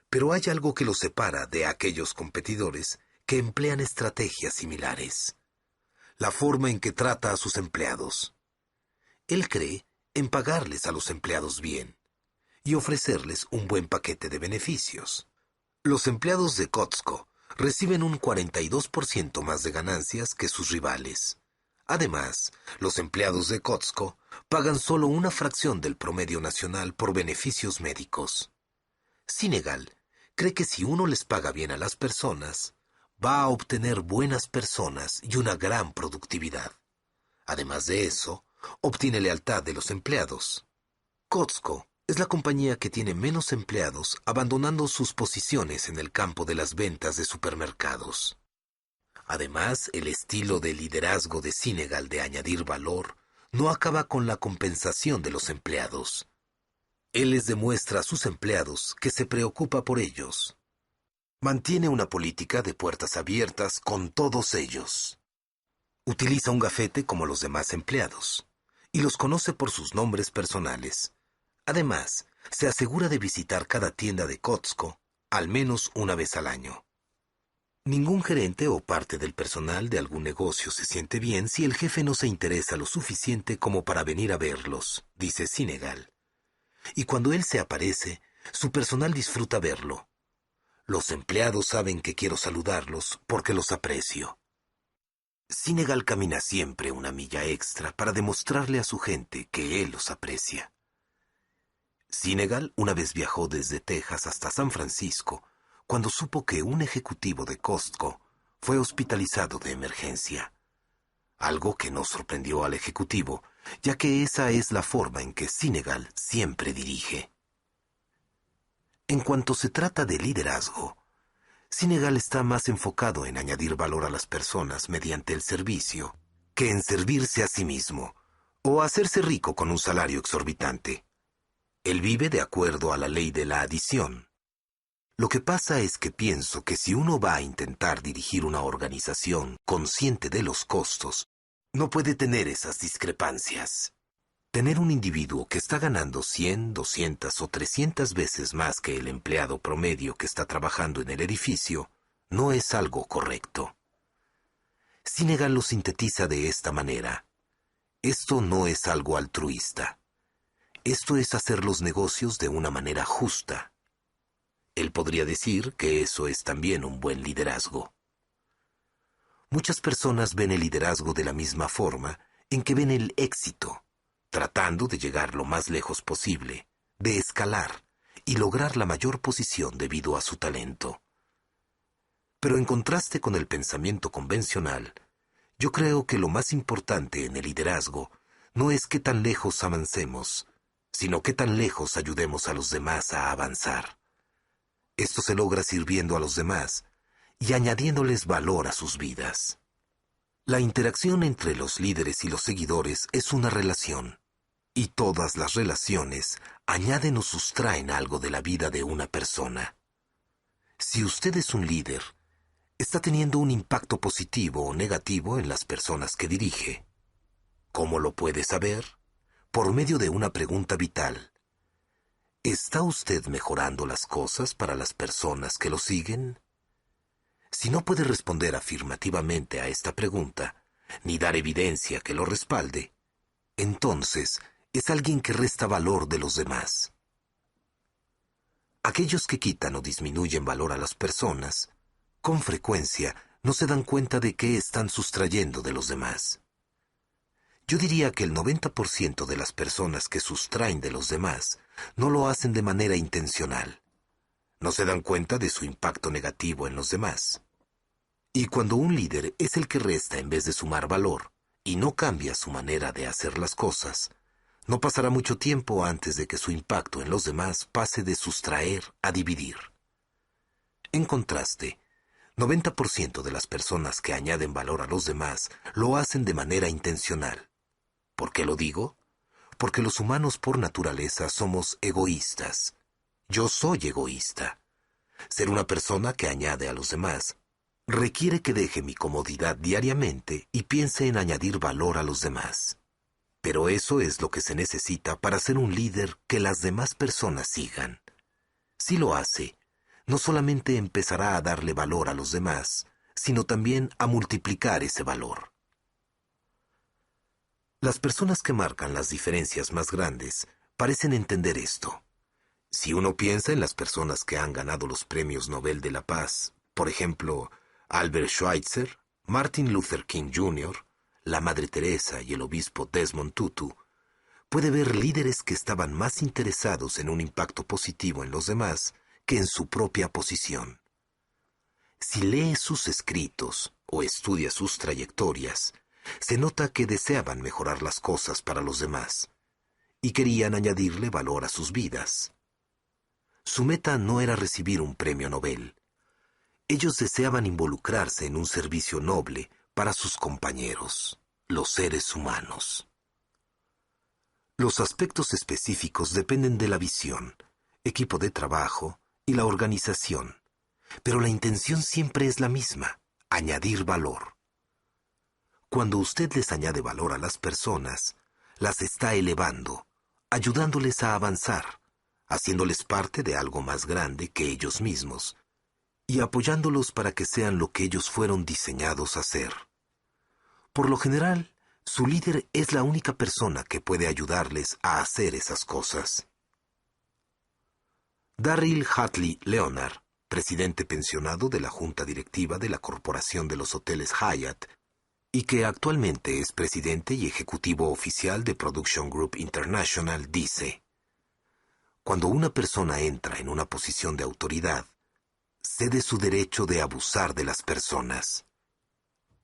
Pero hay algo que los separa de aquellos competidores que emplean estrategias similares: la forma en que trata a sus empleados. Él cree en pagarles a los empleados bien y ofrecerles un buen paquete de beneficios. Los empleados de Costco reciben un 42% más de ganancias que sus rivales. Además, los empleados de Costco pagan solo una fracción del promedio nacional por beneficios médicos. Sinegal cree que si uno les paga bien a las personas, va a obtener buenas personas y una gran productividad. Además de eso, obtiene lealtad de los empleados. Costco es la compañía que tiene menos empleados abandonando sus posiciones en el campo de las ventas de supermercados. Además, el estilo de liderazgo de Sinegal de añadir valor no acaba con la compensación de los empleados. Él les demuestra a sus empleados que se preocupa por ellos. Mantiene una política de puertas abiertas con todos ellos. Utiliza un gafete como los demás empleados y los conoce por sus nombres personales. Además, se asegura de visitar cada tienda de Costco al menos una vez al año. Ningún gerente o parte del personal de algún negocio se siente bien si el jefe no se interesa lo suficiente como para venir a verlos, dice Sinegal. Y cuando él se aparece, su personal disfruta verlo. Los empleados saben que quiero saludarlos porque los aprecio. Sinegal camina siempre una milla extra para demostrarle a su gente que él los aprecia. Sinegal una vez viajó desde Texas hasta San Francisco cuando supo que un ejecutivo de Costco fue hospitalizado de emergencia. Algo que no sorprendió al ejecutivo, ya que esa es la forma en que Sinegal siempre dirige. En cuanto se trata de liderazgo, Sinegal está más enfocado en añadir valor a las personas mediante el servicio que en servirse a sí mismo o hacerse rico con un salario exorbitante. Él vive de acuerdo a la ley de la adición. Lo que pasa es que pienso que si uno va a intentar dirigir una organización consciente de los costos, no puede tener esas discrepancias. Tener un individuo que está ganando 100, 200 o 300 veces más que el empleado promedio que está trabajando en el edificio no es algo correcto. Sinegal lo sintetiza de esta manera: esto no es algo altruista. Esto es hacer los negocios de una manera justa. Él podría decir que eso es también un buen liderazgo. Muchas personas ven el liderazgo de la misma forma en que ven el éxito, tratando de llegar lo más lejos posible, de escalar y lograr la mayor posición debido a su talento. Pero en contraste con el pensamiento convencional, yo creo que lo más importante en el liderazgo no es qué tan lejos avancemos, sino qué tan lejos ayudemos a los demás a avanzar. Esto se logra sirviendo a los demás y añadiéndoles valor a sus vidas. La interacción entre los líderes y los seguidores es una relación, y todas las relaciones añaden o sustraen algo de la vida de una persona. Si usted es un líder, está teniendo un impacto positivo o negativo en las personas que dirige. ¿Cómo lo puede saber? Por medio de una pregunta vital. ¿Está usted mejorando las cosas para las personas que lo siguen? Si no puede responder afirmativamente a esta pregunta, ni dar evidencia que lo respalde, entonces es alguien que resta valor de los demás. Aquellos que quitan o disminuyen valor a las personas, con frecuencia no se dan cuenta de qué están sustrayendo de los demás. Yo diría que el 90% de las personas que sustraen de los demás no lo hacen de manera intencional. No se dan cuenta de su impacto negativo en los demás. Y cuando un líder es el que resta en vez de sumar valor, y no cambia su manera de hacer las cosas, no pasará mucho tiempo antes de que su impacto en los demás pase de sustraer a dividir. En contraste, 90% de las personas que añaden valor a los demás lo hacen de manera intencional. ¿Por qué lo digo? Porque los humanos por naturaleza somos egoístas. Yo soy egoísta. Ser una persona que añade a los demás requiere que deje mi comodidad diariamente y piense en añadir valor a los demás. Pero eso es lo que se necesita para ser un líder que las demás personas sigan. Si lo hace, no solamente empezará a darle valor a los demás, sino también a multiplicar ese valor. Las personas que marcan las diferencias más grandes parecen entender esto. Si uno piensa en las personas que han ganado los premios Nobel de la Paz, por ejemplo, Albert Schweitzer, Martin Luther King Jr., la Madre Teresa y el obispo Desmond Tutu, puede ver líderes que estaban más interesados en un impacto positivo en los demás que en su propia posición. Si lee sus escritos o estudia sus trayectorias, se nota que deseaban mejorar las cosas para los demás y querían añadirle valor a sus vidas. Su meta no era recibir un premio Nobel. Ellos deseaban involucrarse en un servicio noble para sus compañeros, los seres humanos. Los aspectos específicos dependen de la visión, equipo de trabajo y la organización, pero la intención siempre es la misma, añadir valor. Cuando usted les añade valor a las personas, las está elevando, ayudándoles a avanzar, haciéndoles parte de algo más grande que ellos mismos, y apoyándolos para que sean lo que ellos fueron diseñados a ser. Por lo general, su líder es la única persona que puede ayudarles a hacer esas cosas. Darryl Hatley Leonard, presidente pensionado de la Junta Directiva de la Corporación de los Hoteles Hyatt, y que actualmente es presidente y ejecutivo oficial de Production Group International, dice: cuando una persona entra en una posición de autoridad, cede su derecho de abusar de las personas.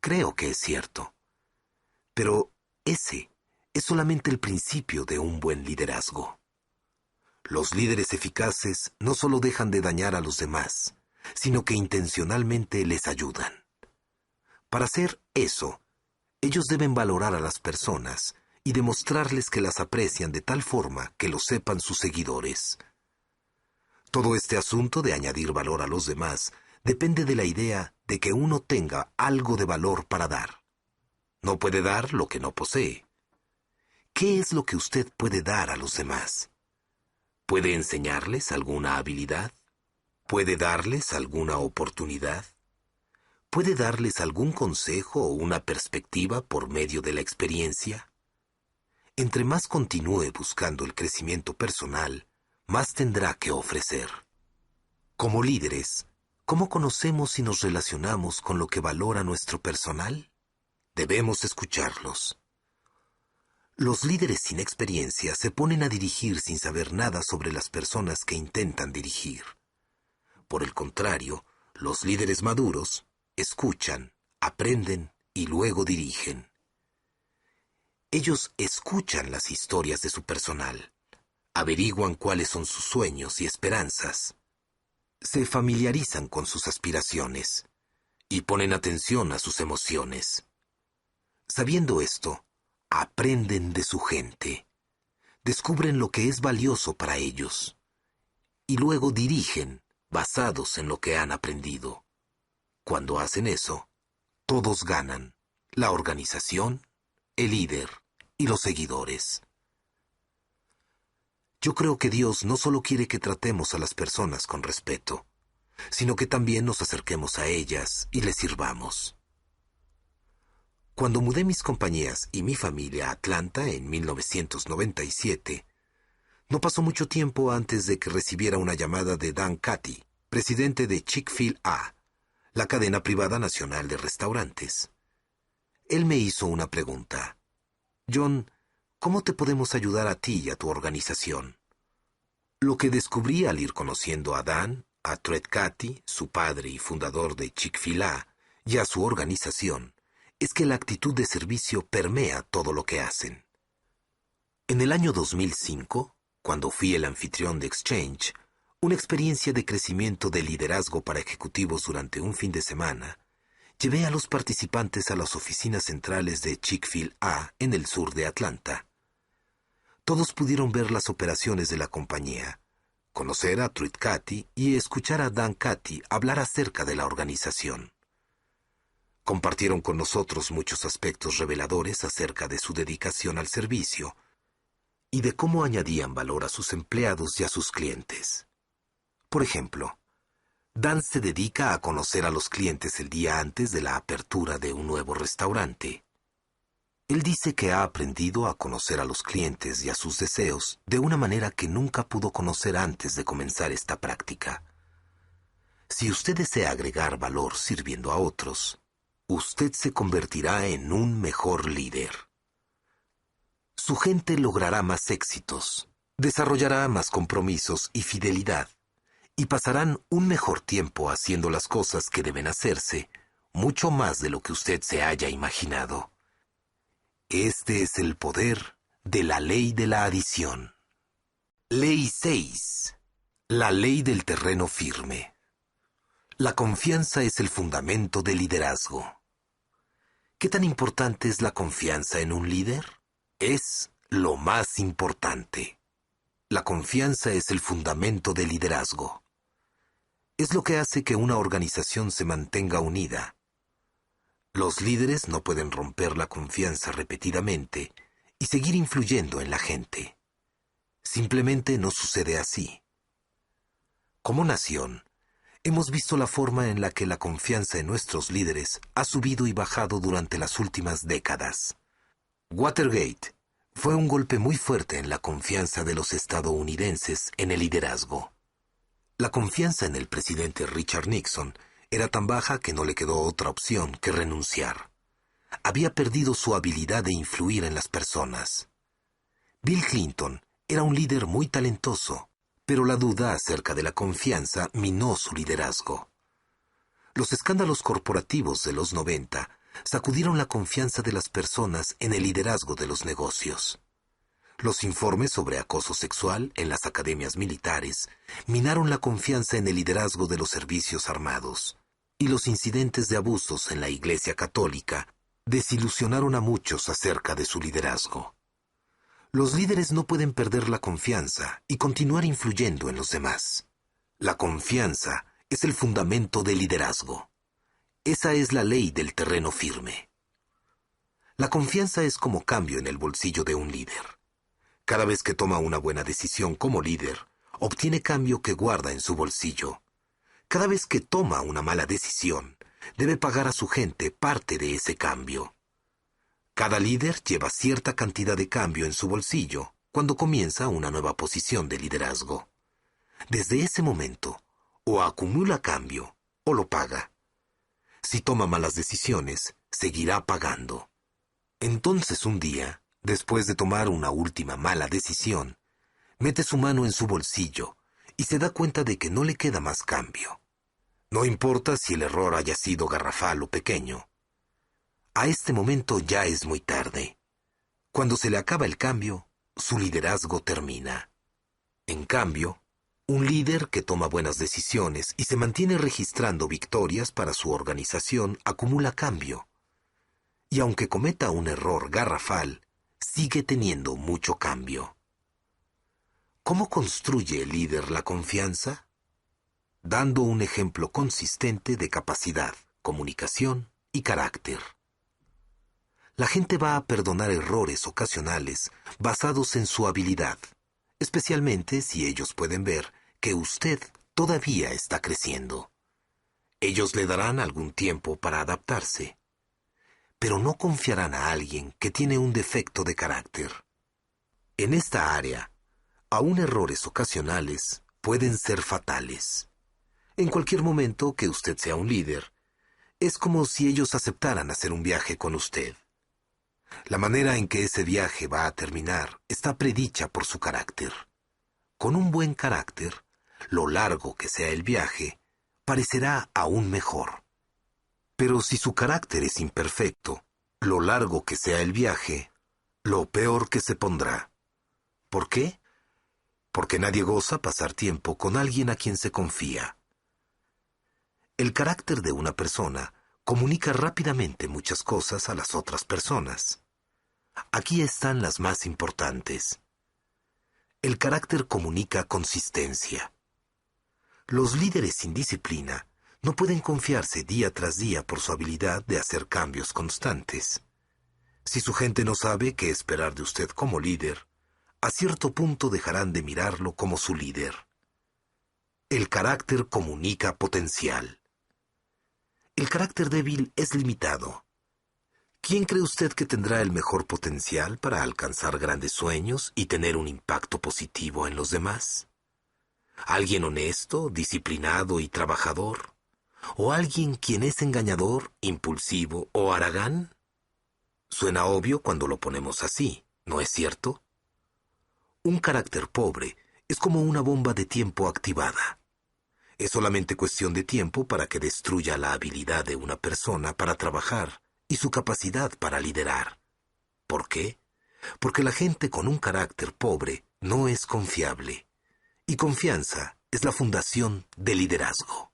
Creo que es cierto. Pero ese es solamente el principio de un buen liderazgo. Los líderes eficaces no solo dejan de dañar a los demás, sino que intencionalmente les ayudan. Para hacer eso, ellos deben valorar a las personas y demostrarles que las aprecian de tal forma que lo sepan sus seguidores. Todo este asunto de añadir valor a los demás depende de la idea de que uno tenga algo de valor para dar. No puede dar lo que no posee. ¿Qué es lo que usted puede dar a los demás? ¿Puede enseñarles alguna habilidad? ¿Puede darles alguna oportunidad? ¿Puede darles algún consejo o una perspectiva por medio de la experiencia? Entre más continúe buscando el crecimiento personal, más tendrá que ofrecer. Como líderes, ¿cómo conocemos y nos relacionamos con lo que valora nuestro personal? Debemos escucharlos. Los líderes sin experiencia se ponen a dirigir sin saber nada sobre las personas que intentan dirigir. Por el contrario, los líderes maduros escuchan, aprenden y luego dirigen. Ellos escuchan las historias de su personal, averiguan cuáles son sus sueños y esperanzas, se familiarizan con sus aspiraciones y ponen atención a sus emociones. Sabiendo esto, aprenden de su gente, descubren lo que es valioso para ellos y luego dirigen basados en lo que han aprendido. Cuando hacen eso, todos ganan: la organización, el líder y los seguidores. Yo creo que Dios no solo quiere que tratemos a las personas con respeto, sino que también nos acerquemos a ellas y les sirvamos. Cuando mudé mis compañías y mi familia a Atlanta en 1997, no pasó mucho tiempo antes de que recibiera una llamada de Dan Cathy, presidente de Chick-fil-A, la cadena privada nacional de restaurantes. Él me hizo una pregunta: John, ¿cómo te podemos ayudar a ti y a tu organización? Lo que descubrí al ir conociendo a Dan, a Truett Cathy, su padre y fundador de Chick-fil-A, y a su organización, es que la actitud de servicio permea todo lo que hacen. En el año 2005, cuando fui el anfitrión de Exchange, una experiencia de crecimiento de liderazgo para ejecutivos durante un fin de semana, llevé a los participantes a las oficinas centrales de Chick-fil-A en el sur de Atlanta. Todos pudieron ver las operaciones de la compañía, conocer a Truett Cathy y escuchar a Dan Cathy hablar acerca de la organización. Compartieron con nosotros muchos aspectos reveladores acerca de su dedicación al servicio y de cómo añadían valor a sus empleados y a sus clientes. Por ejemplo, Dan se dedica a conocer a los clientes el día antes de la apertura de un nuevo restaurante. Él dice que ha aprendido a conocer a los clientes y a sus deseos de una manera que nunca pudo conocer antes de comenzar esta práctica. Si usted desea agregar valor sirviendo a otros, usted se convertirá en un mejor líder. Su gente logrará más éxitos, desarrollará más compromisos y fidelidad, y pasarán un mejor tiempo haciendo las cosas que deben hacerse, mucho más de lo que usted se haya imaginado. Este es el poder de la ley de la adición. Ley 6. La ley del terreno firme. La confianza es el fundamento del liderazgo. ¿Qué tan importante es la confianza en un líder? Es lo más importante. La confianza es el fundamento del liderazgo. Es lo que hace que una organización se mantenga unida. Los líderes no pueden romper la confianza repetidamente y seguir influyendo en la gente. Simplemente no sucede así. Como nación, hemos visto la forma en la que la confianza en nuestros líderes ha subido y bajado durante las últimas décadas. Watergate fue un golpe muy fuerte en la confianza de los estadounidenses en el liderazgo. La confianza en el presidente Richard Nixon era tan baja que no le quedó otra opción que renunciar. Había perdido su habilidad de influir en las personas. Bill Clinton era un líder muy talentoso, pero la duda acerca de la confianza minó su liderazgo. Los escándalos corporativos de los 90 sacudieron la confianza de las personas en el liderazgo de los negocios. Los informes sobre acoso sexual en las academias militares minaron la confianza en el liderazgo de los servicios armados, y los incidentes de abusos en la Iglesia Católica desilusionaron a muchos acerca de su liderazgo. Los líderes no pueden perder la confianza y continuar influyendo en los demás. La confianza es el fundamento del liderazgo. Esa es la ley del terreno firme. La confianza es como cambio en el bolsillo de un líder. Cada vez que toma una buena decisión como líder, obtiene cambio que guarda en su bolsillo. Cada vez que toma una mala decisión, debe pagar a su gente parte de ese cambio. Cada líder lleva cierta cantidad de cambio en su bolsillo cuando comienza una nueva posición de liderazgo. Desde ese momento, o acumula cambio o lo paga. Si toma malas decisiones, seguirá pagando. Entonces un día, después de tomar una última mala decisión, mete su mano en su bolsillo y se da cuenta de que no le queda más cambio. No importa si el error haya sido garrafal o pequeño. A este momento ya es muy tarde. Cuando se le acaba el cambio, su liderazgo termina. En cambio, un líder que toma buenas decisiones y se mantiene registrando victorias para su organización acumula cambio. Y aunque cometa un error garrafal, sigue teniendo mucho cambio. ¿Cómo construye el líder la confianza? Dando un ejemplo consistente de capacidad, comunicación y carácter. La gente va a perdonar errores ocasionales basados en su habilidad, especialmente si ellos pueden ver que usted todavía está creciendo. Ellos le darán algún tiempo para adaptarse, pero no confiarán a alguien que tiene un defecto de carácter. En esta área, aún errores ocasionales pueden ser fatales. En cualquier momento que usted sea un líder, es como si ellos aceptaran hacer un viaje con usted. La manera en que ese viaje va a terminar está predicha por su carácter. Con un buen carácter, lo largo que sea el viaje, parecerá aún mejor. Pero si su carácter es imperfecto, lo largo que sea el viaje, lo peor que se pondrá. ¿Por qué? Porque nadie goza pasar tiempo con alguien a quien se confía. El carácter de una persona comunica rápidamente muchas cosas a las otras personas. Aquí están las más importantes. El carácter comunica consistencia. Los líderes sin disciplina no pueden confiarse día tras día por su habilidad de hacer cambios constantes. Si su gente no sabe qué esperar de usted como líder, a cierto punto dejarán de mirarlo como su líder. El carácter comunica potencial. El carácter débil es limitado. ¿Quién cree usted que tendrá el mejor potencial para alcanzar grandes sueños y tener un impacto positivo en los demás? ¿Alguien honesto, disciplinado y trabajador? ¿O alguien quien es engañador, impulsivo o haragán? Suena obvio cuando lo ponemos así, ¿no es cierto? Un carácter pobre es como una bomba de tiempo activada. Es solamente cuestión de tiempo para que destruya la habilidad de una persona para trabajar y su capacidad para liderar. ¿Por qué? Porque la gente con un carácter pobre no es confiable. Y confianza es la fundación del liderazgo.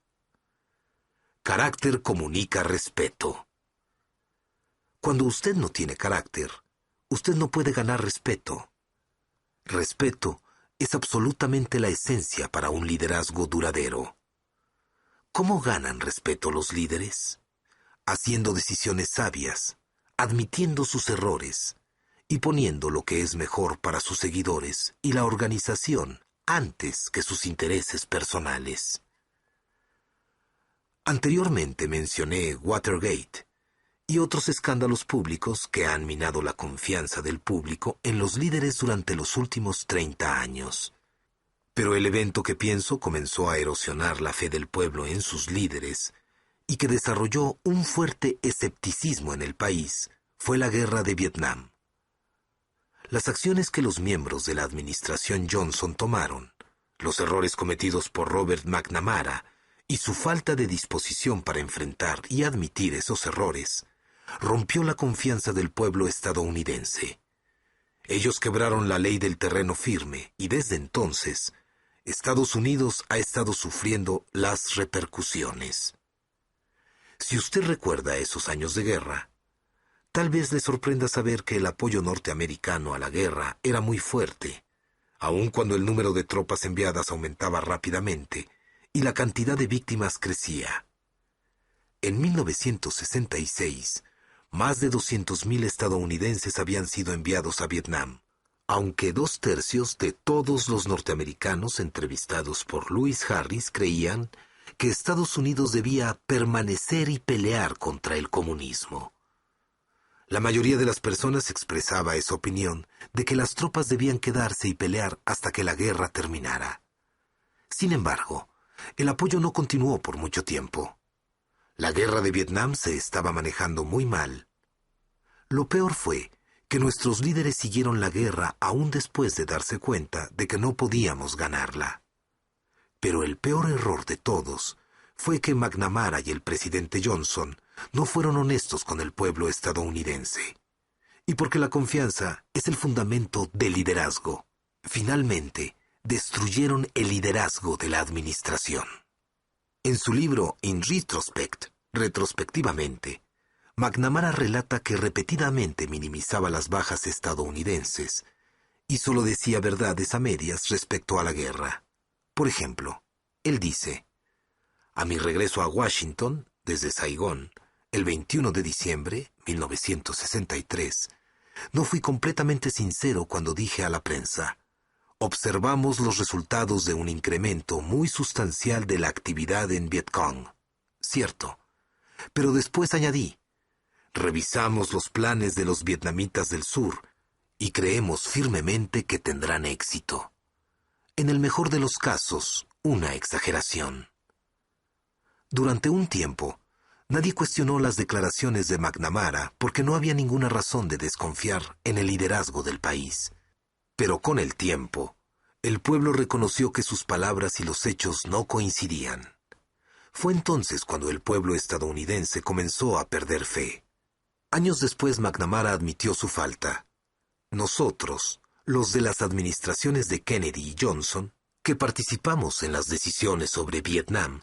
Carácter comunica respeto. Cuando usted no tiene carácter, usted no puede ganar respeto. Respeto es absolutamente la esencia para un liderazgo duradero. ¿Cómo ganan respeto los líderes? Haciendo decisiones sabias, admitiendo sus errores y poniendo lo que es mejor para sus seguidores y la organización antes que sus intereses personales. Anteriormente mencioné Watergate y otros escándalos públicos que han minado la confianza del público en los líderes durante los últimos 30 años. Pero el evento que pienso comenzó a erosionar la fe del pueblo en sus líderes y que desarrolló un fuerte escepticismo en el país fue la guerra de Vietnam. Las acciones que los miembros de la administración Johnson tomaron, los errores cometidos por Robert McNamara y su falta de disposición para enfrentar y admitir esos errores, rompió la confianza del pueblo estadounidense. Ellos quebraron la ley del terreno firme y desde entonces, Estados Unidos ha estado sufriendo las repercusiones. Si usted recuerda esos años de guerra, tal vez le sorprenda saber que el apoyo norteamericano a la guerra era muy fuerte, aun cuando el número de tropas enviadas aumentaba rápidamente y la cantidad de víctimas crecía. En 1966, más de 200,000 estadounidenses habían sido enviados a Vietnam, aunque 2/3 de todos los norteamericanos entrevistados por Louis Harris creían que Estados Unidos debía permanecer y pelear contra el comunismo. La mayoría de las personas expresaba esa opinión de que las tropas debían quedarse y pelear hasta que la guerra terminara. Sin embargo, el apoyo no continuó por mucho tiempo. La guerra de Vietnam se estaba manejando muy mal. Lo peor fue que nuestros líderes siguieron la guerra aún después de darse cuenta de que no podíamos ganarla. Pero el peor error de todos fue que McNamara y el presidente Johnson no fueron honestos con el pueblo estadounidense. Y porque la confianza es el fundamento del liderazgo, finalmente destruyeron el liderazgo de la administración. En su libro In Retrospect, retrospectivamente, McNamara relata que repetidamente minimizaba las bajas estadounidenses y solo decía verdades a medias respecto a la guerra. Por ejemplo, él dice: "A mi regreso a Washington, desde Saigón, el 21 de diciembre de 1963, no fui completamente sincero cuando dije a la prensa: observamos los resultados de un incremento muy sustancial de la actividad en Vietcong. Cierto. Pero después añadí: revisamos los planes de los vietnamitas del sur y creemos firmemente que tendrán éxito. En el mejor de los casos, una exageración. Durante un tiempo, nadie cuestionó las declaraciones de McNamara porque no había ninguna razón de desconfiar en el liderazgo del país. Pero con el tiempo, el pueblo reconoció que sus palabras y los hechos no coincidían. Fue entonces cuando el pueblo estadounidense comenzó a perder fe. Años después, McNamara admitió su falta. Nosotros, los de las administraciones de Kennedy y Johnson, que participamos en las decisiones sobre Vietnam,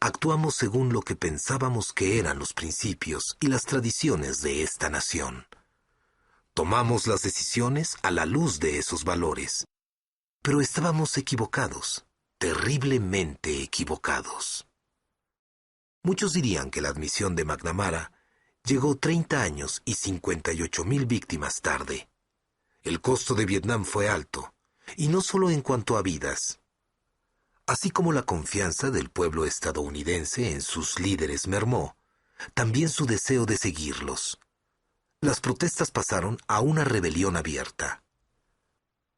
actuamos según lo que pensábamos que eran los principios y las tradiciones de esta nación. Tomamos las decisiones a la luz de esos valores. Pero estábamos equivocados, terriblemente equivocados. Muchos dirían que la admisión de McNamara llegó 30 años y 58,000 víctimas tarde. El costo de Vietnam fue alto, y no solo en cuanto a vidas. Así como la confianza del pueblo estadounidense en sus líderes mermó, también su deseo de seguirlos. Las protestas pasaron a una rebelión abierta.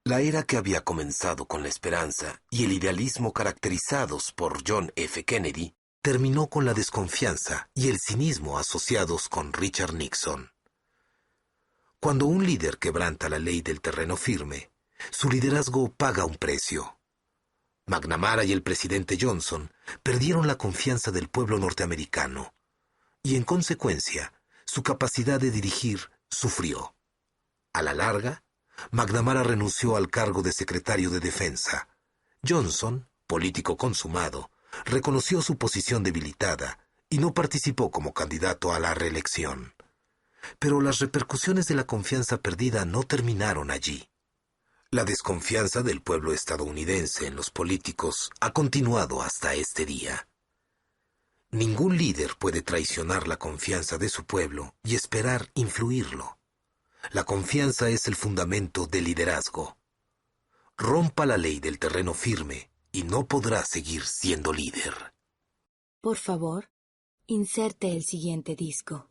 La era que había comenzado con la esperanza y el idealismo caracterizados por John F. Kennedy terminó con la desconfianza y el cinismo asociados con Richard Nixon. Cuando un líder quebranta la ley del terreno firme, su liderazgo paga un precio. McNamara y el presidente Johnson perdieron la confianza del pueblo norteamericano y, en consecuencia, su capacidad de dirigir sufrió. A la larga, McNamara renunció al cargo de secretario de Defensa. Johnson, político consumado, reconoció su posición debilitada y no participó como candidato a la reelección. Pero las repercusiones de la confianza perdida no terminaron allí. La desconfianza del pueblo estadounidense en los políticos ha continuado hasta este día. Ningún líder puede traicionar la confianza de su pueblo y esperar influirlo. La confianza es el fundamento del liderazgo. Rompa la ley del terreno firme y no podrá seguir siendo líder. Por favor, inserte el siguiente disco.